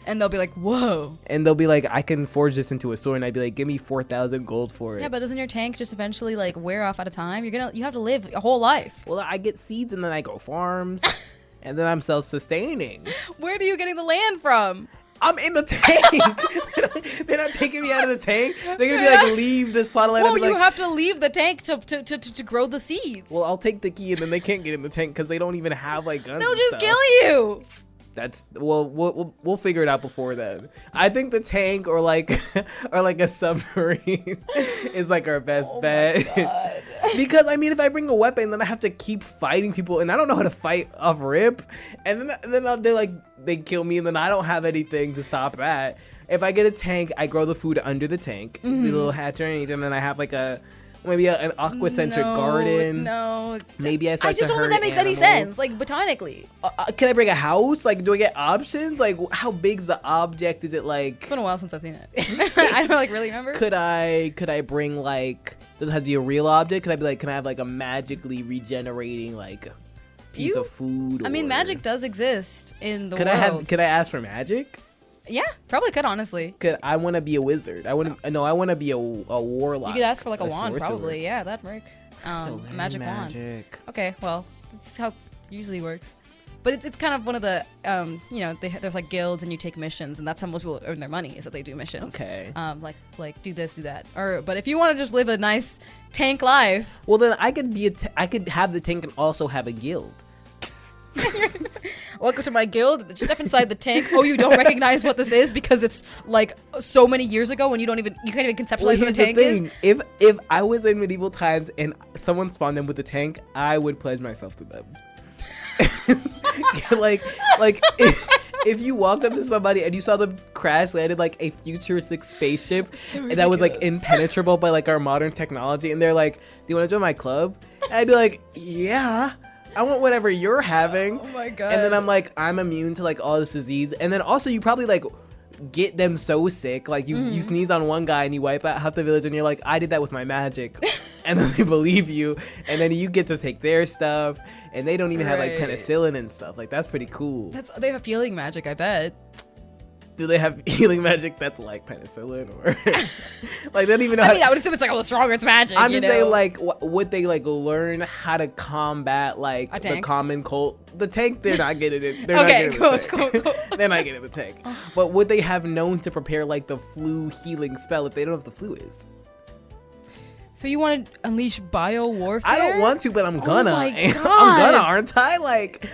And they'll be like, whoa. And they'll be like, I can forge this into a sword. And I'd be like, give me 4,000 gold for it. Yeah, but doesn't your tank just eventually like wear off at a time? You have to live a whole life. Well, I get seeds and then I go farms. And then I'm self-sustaining. Where are you getting the land from? I'm in the tank. They're not taking me out of the tank. They're gonna be like, leave this plot of land. Well, you have to leave the tank to grow the seeds. Well, I'll take the key, and then they can't get in the tank because they don't even have like guns. They'll just kill you. We'll figure it out before then. I think the tank or like a submarine is like our best bet. My God. Because I mean, if I bring a weapon, then I have to keep fighting people, and I don't know how to fight off rip. And then they kill me, and then I don't have anything to stop that. If I get a tank, I grow the food under the tank, the little hatcher, and then I have like maybe an aquacentric garden. No. Maybe I just don't think that makes any sense, like botanically. Can I bring a house? Like, do I get options? Like, how big's the object? Is it like? It's been a while since I've seen it. I don't really remember. Could I bring like? Does it have to be a real object? Could I be like? Can I have like a magically regenerating like piece of food? I mean, magic does exist in the world. Could I ask for magic? Yeah, probably could, honestly. I want to be a wizard. I want to be a warlock. You could ask for like a wand, sorcerer. probably. Yeah, that'd work. A magic wand. Okay, well, that's how it usually works. But it's kind of one of the, there's like guilds and you take missions, and that's how most people earn their money, is that they do missions. Okay. Like do this, do that. But if you want to just live a nice tank life. Well, then I could have the tank and also have a guild. Welcome to my guild. Step inside the tank. Oh, you don't recognize what this is because it's like so many years ago and you can't even conceptualize what a tank is. If I was in medieval times and someone spawned in with a tank, I would pledge myself to them. if you walked up to somebody and you saw them crash landed like a futuristic spaceship and that was like impenetrable by like our modern technology, and they're like, do you want to join my club? And I'd be like, yeah, I want whatever you're having. Oh my God. And then I'm like, I'm immune to like all this disease. And then also you probably like get them so sick, like you sneeze on one guy and you wipe out half the village, and you're like, I did that with my magic. And then they believe you, and then you get to take their stuff, and they don't even have like penicillin and stuff. Like, that's pretty cool. They have healing magic, I bet. Do they have healing magic that's like penicillin, or like they don't even know? I would assume it's like a little stronger. It's magic. I'm just saying, like, would they like learn how to combat like the common cold? The tank, they're not getting it. They're not getting cool. They're not getting the tank. But would they have known to prepare like the flu healing spell if they don't know what the flu is? So you want to unleash bio warfare? I don't want to, but I'm gonna. Oh my God. I'm gonna, aren't I? Like,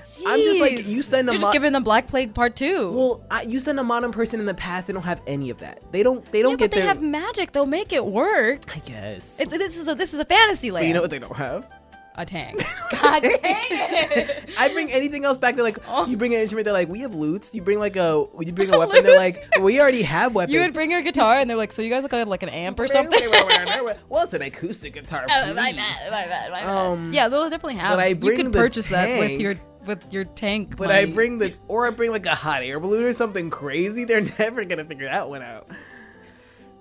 jeez. I'm just like, you send a. You're just giving them Black Plague Part 2. Well, you send a modern person in the past, they don't have any of that. They don't get but they have magic. They'll make it work. I guess. This is a fantasy land. But you know what they don't have? A tank. God dang it. I bring anything else back. They're like, you bring an instrument. They're like, we have lutes. You bring a weapon. They're like, we already have weapons. You would bring your guitar, and they're like, so you guys look like an amp or something. Well, it's an acoustic guitar. My bad. Yeah, they'll definitely have. But you could purchase that with your tank. But money. I bring like a hot air balloon or something crazy. They're never gonna figure that one out.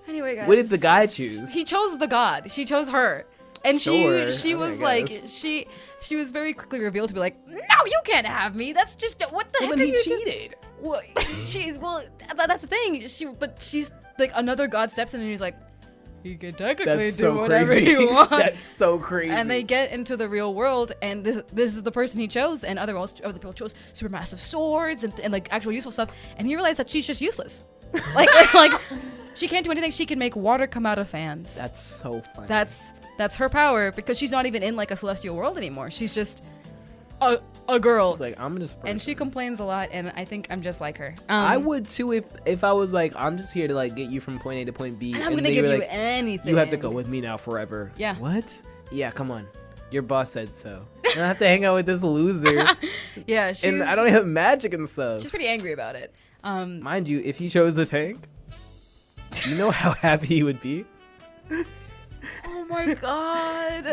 Anyway, guys, what did the guy choose? He chose the god. She chose her. And she was like, she was very quickly revealed to be like, no, you can't have me. That's just, what the heck? Then he cheated. Well, that's the thing. She's like, another god steps in and he's like, you can technically do whatever you want. That's so crazy. And they get into the real world, and this is the person he chose, and other people chose supermassive swords and like actual useful stuff. And he realized that she's just useless. Like she can't do anything. She can make water come out of fans. That's so funny. That's That's her power, because she's not even in like a celestial world anymore. She's just a girl. It's like, I'm just a person. And she complains a lot, and I think I'm just like her. I would too if I was like, I'm just here to like get you from point A to point B, and I'm gonna give you anything. You have to go with me now forever. Yeah. What? Yeah, come on. Your boss said so. I have to hang out with this loser. Yeah, and I don't have magic and stuff. She's pretty angry about it. Mind you, if he chose the tank, you know how happy he would be. Oh my god.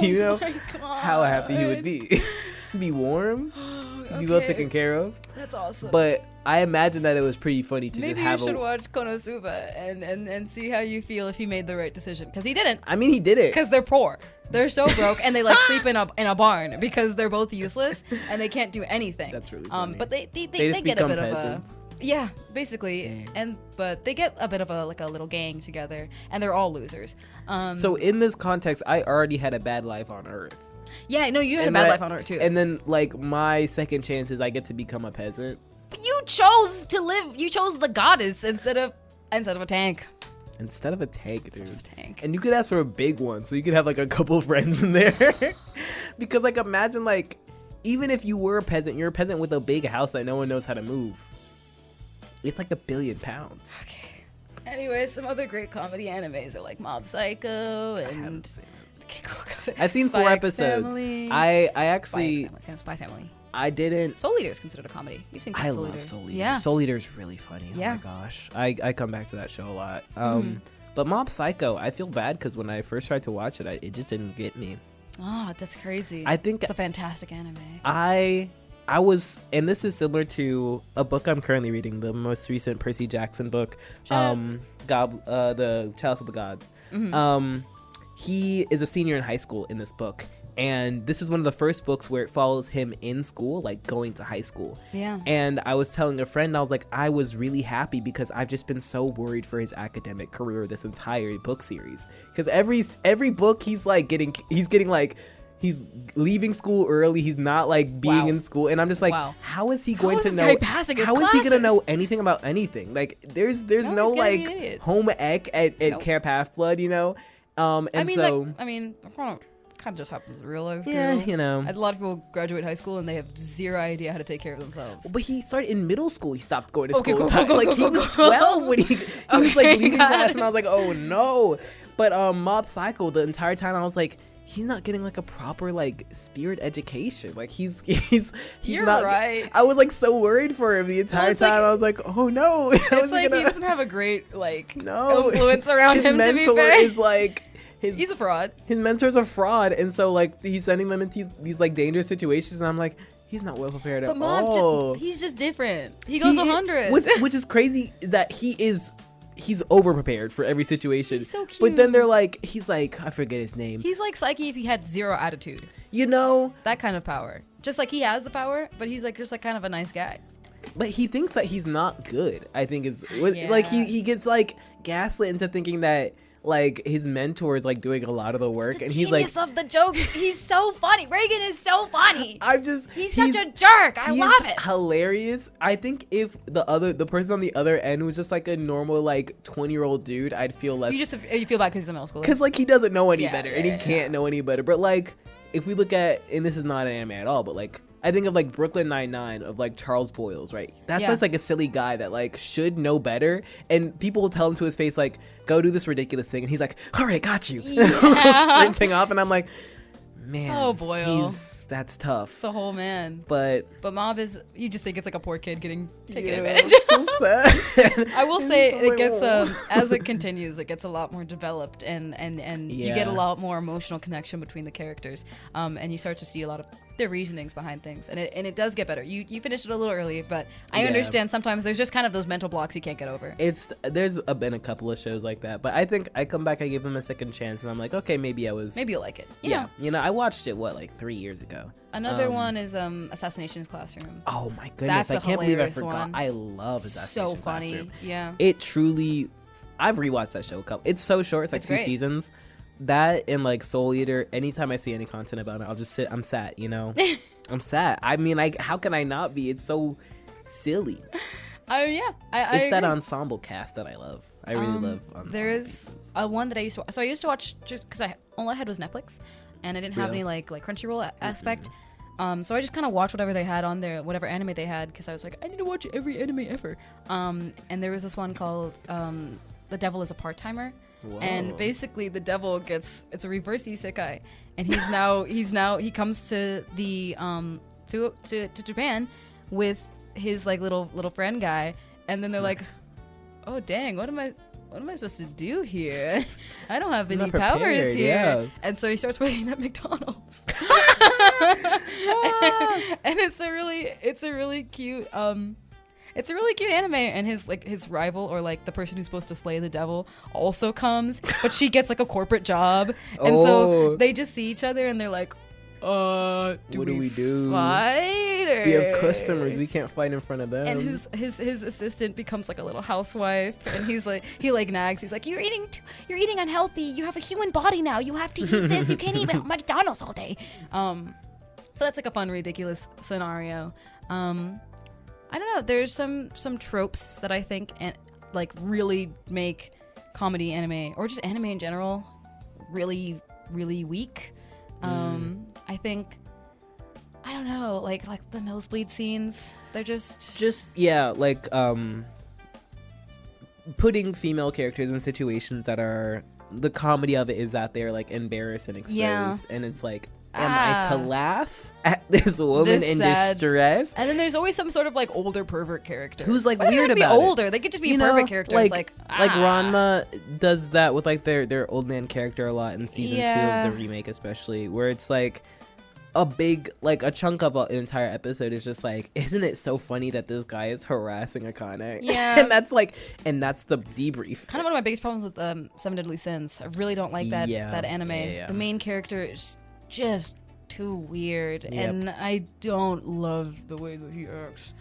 You know how happy he would be. Be warm. Okay. Be well taken care of. That's awesome. But I imagine that it was pretty funny to maybe just have you should watch Konosuba and see how you feel if he made the right decision, because he didn't. I mean, he did it because they're poor. They're so broke, and they like sleep in a barn because they're both useless and they can't do anything. That's really funny. But they just get a become bit peasants. of a, yeah, basically. Damn. But they get a bit of a little gang together, and they're all losers. So in this context, I already had a bad life on Earth. Yeah, no, you had a bad life on Earth too. And then like my second chance is I get to become a peasant. But you chose to live. You chose the goddess instead of a tank. Instead of a tank, dude. Instead of a tank. And you could ask for a big one, so you could have like a couple of friends in there. Because like imagine like, even if you were a peasant, you're a peasant with a big house that no one knows how to move. It's like £1 billion. Okay. Anyway, some other great comedy animes are like Mob Psycho and I've seen Spy 4 X episodes. Family. I actually Spy Family. I didn't. Soul Eater is considered a comedy. You've seen I Soul love Eater. Soul Eater. Yeah. Soul Eater is really funny. Yeah. Oh my gosh. I come back to that show a lot. But Mob Psycho, I feel bad because when I first tried to watch it, it just didn't get me. Oh, that's crazy. I think it's a fantastic anime. I was, and this is similar to a book I'm currently reading, the most recent Percy Jackson book, the Chalice of the Gods. He is a senior in high school in this book, and this is one of the first books where it follows him in school, like going to high school. Yeah. And I was telling a friend, I was like, I was really happy because I've just been so worried for his academic career this entire book series, because every book he's leaving school early. He's not like being in school, and I'm just like, how is he going to know? How is he going to know anything about anything? Like, there's no like home ec at Camp Half Blood, you know. And I mean, so kind of just happens in real life. Yeah, too. you know. A lot of people graduate high school and they have zero idea how to take care of themselves. But he started in middle school. He stopped going to school. He was 12 when he was like leaving class, and I was like, oh no. But Mob Psycho, the entire time I was like, he's not getting like a proper like spirit education. Like he's You're not right. I was like so worried for him the entire time. I was like, oh no. It's like he doesn't have a great like no influence around him. To be fair, is like he's a fraud. His mentor's a fraud, and so like he's sending them into these like dangerous situations, and I'm like, he's not well prepared at all. He's just different. He goes 100. Which is crazy that he's over prepared for every situation. He's so cute. But then they're like, he's like, I forget his name. He's like Saiki if he had zero attitude. You know, that kind of power. Just like he has the power, but he's like just like kind of a nice guy. But he thinks that he's not good. I think is like he gets like gaslit into thinking that like his mentor is like doing a lot of the work, and he's like of the joke. He's so funny. Reagan is so funny. He's such a jerk. I love it. Hilarious. I think if the person on the other end was just like a normal like 20-year-old dude, I'd feel less. You feel bad because he's in middle school. Because like he doesn't know any better, and he can't know any better. But like if we look at, and this is not an anime at all, but like I think of like Brooklyn Nine-Nine of like Charles Boyles, right? That's like a silly guy that like should know better, and people will tell him to his face like, go do this ridiculous thing, and he's like, all right, I got you. Sprinting off, and I'm like, man, oh Boyle, that's tough. It's a whole man. But Mob is, you just think it's like a poor kid getting taken advantage of. So sad. I will say it gets as it continues, it gets a lot more developed, and you get a lot more emotional connection between the characters, and you start to see a lot of their reasonings behind things, and it does get better. You finished it a little early, but I understand sometimes there's just kind of those mental blocks you can't get over. There's been a couple of shows like that, but I think I come back, I give them a second chance, and I'm like, okay, maybe you'll like it. You know, I watched it like 3 years ago. Another one is Assassination's Classroom. Oh my goodness, I can't believe I forgot. One. I love Assassination so funny. Classroom. Yeah, it truly, I've rewatched that show a couple. It's so short, it's like 2 seasons. That and like Soul Eater, anytime I see any content about it, I'll just sit, I'm sad, you know. I'm sad. I mean, like, how can I not be? It's so silly. Oh yeah, it's that ensemble cast that I love. I really love. There's a one that I used to. So I used to watch just because all I had was Netflix, and I didn't have any like Crunchyroll aspect. So I just kind of watched whatever they had on there, whatever anime they had, because I was like, I need to watch every anime ever. And there was this one called The Devil is a Part-Timer. Whoa. And basically the devil it's a reverse isekai, and he comes to the to Japan with his like little friend guy, and then they're like, oh dang, what am I supposed to do here? I don't have any powers here. Yeah. And so he starts working at McDonald's. And it's a really cute anime, and his rival, or like the person who's supposed to slay the devil, also comes, but she gets like a corporate job, and so they just see each other and they're like, what do we do? Fight? Or? We have customers. We can't fight in front of them. And his assistant becomes like a little housewife, and he nags. He's like, you're eating unhealthy. You have a human body now. You have to eat this. You can't eat McDonald's all day. So that's like a fun, ridiculous scenario. I don't know. There's some tropes that I think like really make comedy anime, or just anime in general, really, really weak. I think, I don't know, like the nosebleed scenes, they're just yeah, like putting female characters in situations that are, the comedy of it is that they're like embarrassed and exposed, and it's like, am I to laugh at this woman in distress? And then there's always some sort of like older pervert character who's like weird about it. Older, they could just be a pervert character. Like, it's like Ranma does that with like their old man character a lot in season 2 of the remake, especially, where it's like a big, like a chunk of an entire episode is just like, isn't it so funny that this guy is harassing Akane? Yeah. and that's the debrief. Kind of one of my biggest problems with Seven Deadly Sins. I really don't like that anime. Yeah. The main character is just too weird, and I don't love the way that he acts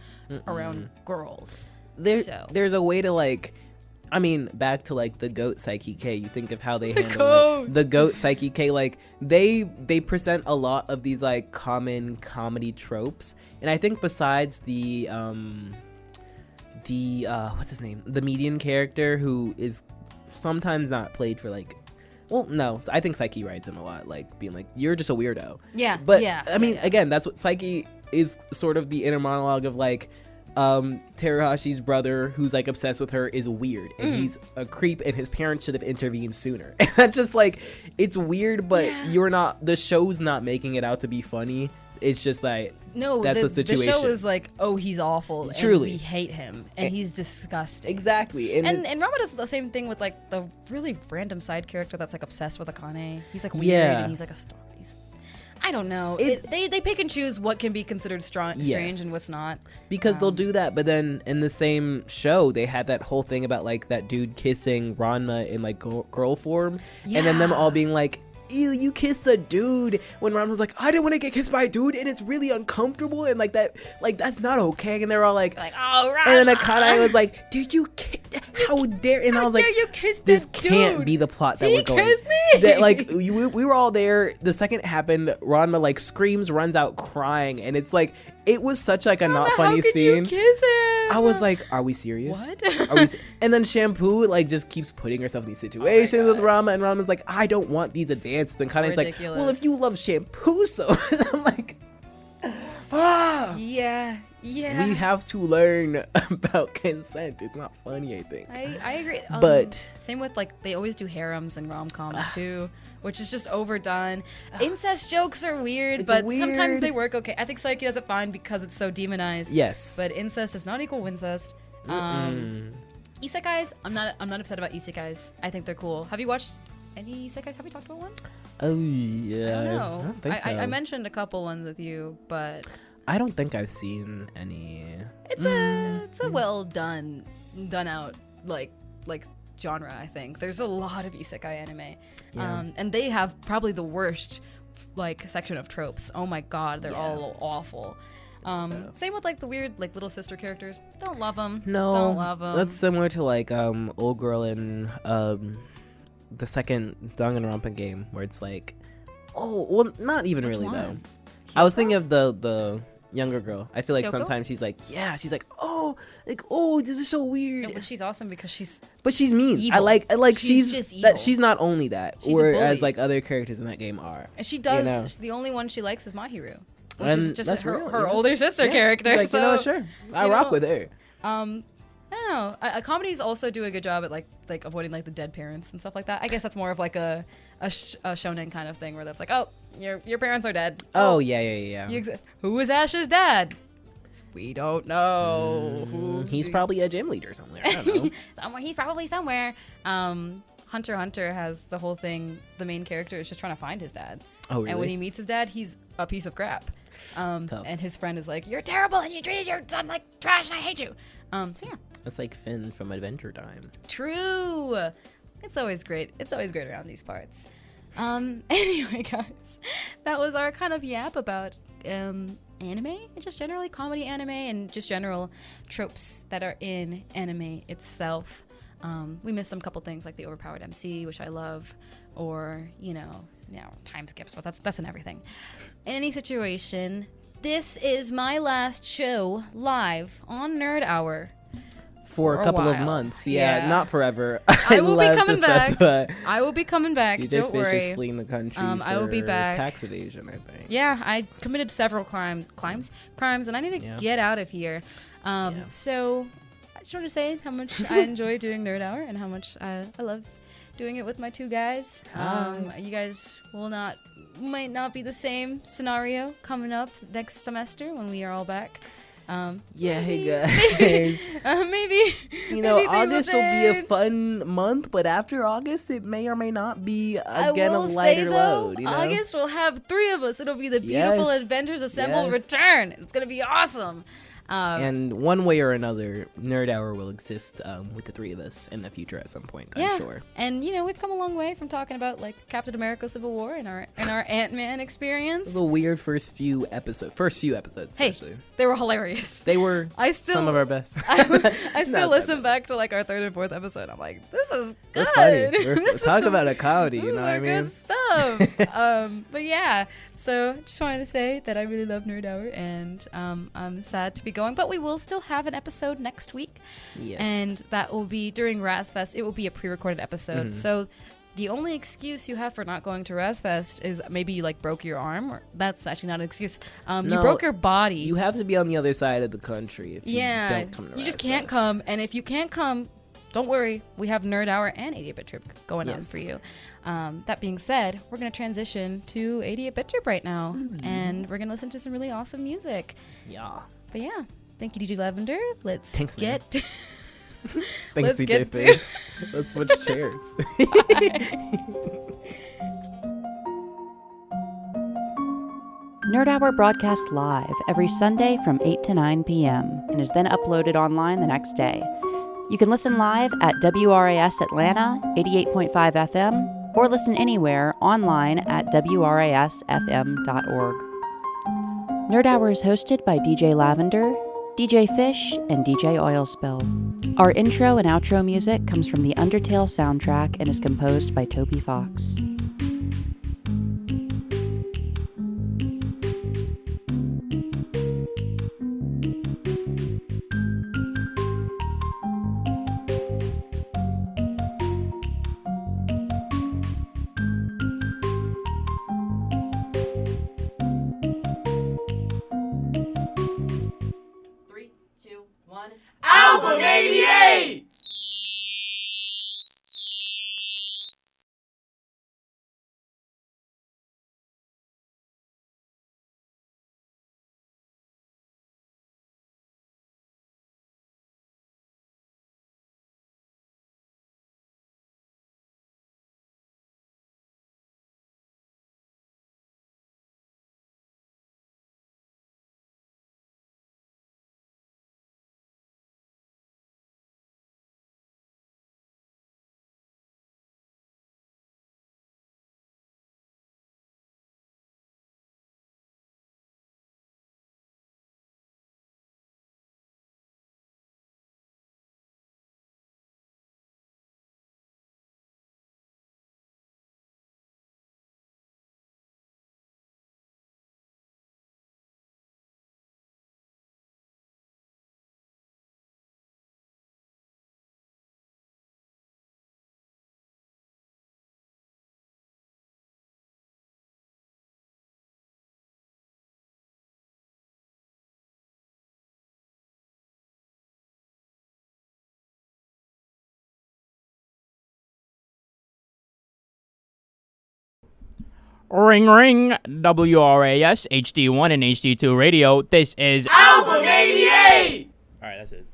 around girls. There's a way to, like, I mean, back to like the goat Saiki-K, you think of how they handle the goat Saiki-K, like they present a lot of these like common comedy tropes, and I think besides the what's his name, the median character, who is sometimes not played for like, well, no, I think Saiki rides him a lot, like being like, you're just a weirdo. Yeah. But I mean, again, that's what Saiki is, sort of the inner monologue of like, Terahashi's brother, who's like obsessed with her, is weird, and he's a creep, and his parents should have intervened sooner. And that's just like, it's weird, but the show's not making it out to be funny. It's just like, that's the situation. The show is like, oh, he's awful, truly, and we hate him, and he's disgusting. Exactly. And Rama does the same thing with like the really random side character that's like obsessed with Akane. He's like weird, and he's like a star. I don't know. They pick and choose what can be considered strange and what's not. Because they'll do that, but then in the same show, they had that whole thing about like that dude kissing Ranma in like girl form, and then them all being like, ew, you kissed a dude, when Ranma was like, I didn't want to get kissed by a dude, and it's really uncomfortable, and like that, like that's not okay. And they're all like oh, Ranma. And then Akane was like, did you how dare? And I was like, you kiss this dude? Can't be the plot that we're going. Kissed me. That, like we were all there. The second it happened, Ranma like screams, runs out crying, and it's like, it was such like a Ranma, not funny how could scene. You kiss him? I was like, are we serious? What? And then Shampoo like just keeps putting herself in these situations with Ranma, and Ranma's like, I don't want these advances, and Kane's like, well, if you love Shampoo so I'm like, yeah. We have to learn about consent. It's not funny, I think. I agree. But same with like, they always do harems and rom-coms too, which is just overdone. Incest jokes are weird, but sometimes they work okay. I think Saiki does it fine because it's so demonized. Yes. But incest is not equal incest. Isekais, I'm not upset about isekais. I think they're cool. Have you watched any isekais? Have we talked about one? Oh yeah. I don't know. I don't think so. I mentioned a couple ones with you, but I don't think I've seen any. It's a well done out like genre. I think there's a lot of isekai anime, and they have probably the worst like section of tropes. Oh my god, they're all awful. Same with like the weird like little sister characters. Don't love them. No, don't love them. That's similar to like old girl in the second Danganronpa game, where it's like, oh well, not even Which really one? though. I was thinking of the younger girl. I feel like Kyoko? sometimes she's like, this is so weird. No, but she's awesome because she's mean. evil. I like She's just evil. she's not only that, She's a whereas bully. like other characters in that game are. and she does. The only one she likes is Mahiru, which And is just that's her, real, her you know? older sister character. Like, so, sure, I rock with her. I don't know. Comedies also do a good job at like avoiding like the dead parents and stuff like that. I guess that's more of like a shonen kind of thing where that's like, oh, your parents are dead. Oh yeah. Who is Ash's dad? We don't know. He's probably a gym leader somewhere. I don't know. He's probably somewhere. Hunter x Hunter has the whole thing. The main character is just trying to find his dad. Oh, really? And when he meets his dad, he's a piece of crap. Tough. And his friend is like, "You're terrible, and you treated your son like trash, and I hate you." So yeah. That's like Finn from Adventure Time. True. It's always great. It's always great around these parts. Anyway, guys, that was our kind of yap about anime and just generally comedy anime and just general tropes that are in anime itself. We missed some couple things like the overpowered MC, which I love, or time skips, but that's in everything. In any situation, this is my last show live on Nerd Hour. For a couple of while. months. Yeah, not forever. I will be love coming to back. specify. I will be coming back. DJ Don't Fish worry. is fleeing the country I will be for back. tax evasion, I think. Yeah, I committed several crimes, and I need to get out of here. So I just want to say how much I enjoy doing Nerd Hour and how much I love doing it with my two guys. You guys might not be the same scenario coming up next semester when we are all back. Hey guys. Maybe August will be a fun month, but after August, it may or may not be again a lighter load. August will have 3 of us. It'll be the beautiful Adventures Assemble return. It's gonna be awesome. And one way or another, Nerd Hour will exist with the 3 of us in the future at some point, I'm sure. And we've come a long way from talking about like Captain America: Civil War and our Ant-Man experience. The weird first few episodes, especially. Hey, they were hilarious. They were some of our best. I still listen back to like our 3rd and 4th episode. I'm like, this is good. We're talk about a comedy, you know what I mean? Good stuff. But yeah, so just wanted to say that I really love Nerd Hour, and I'm sad to be going, but we will still have an episode next week. Yes. And that will be during Razfest. It will be a pre-recorded episode. So the only excuse you have for not going to Razfest is maybe you like broke your arm, or that's actually not an excuse. You broke your body. You have to be on the other side of the country if you don't come to you just Razfest. can't come, and if you can't come, don't worry, we have Nerd Hour and 88-Bit Trip going on for you. That being said, we're going to transition to 88-Bit Trip right now, and we're going to listen to some really awesome music. Yeah. But yeah, thank you, DJ Lavender. Let's Thanks, get... Thanks, DJ Fish. Let's switch chairs. Nerd Hour broadcasts live every Sunday from 8 to 9 p.m. and is then uploaded online the next day. You can listen live at WRAS Atlanta 88.5 FM or listen anywhere online at WRASFM.org. Nerd Hour is hosted by DJ Lavender, DJ Fish, and DJ Oilspill. Our intro and outro music comes from the Undertale soundtrack and is composed by Toby Fox. Album 88! Ring ring, WRAS, HD1 and HD2 radio. This is Album 88! Alright, that's it.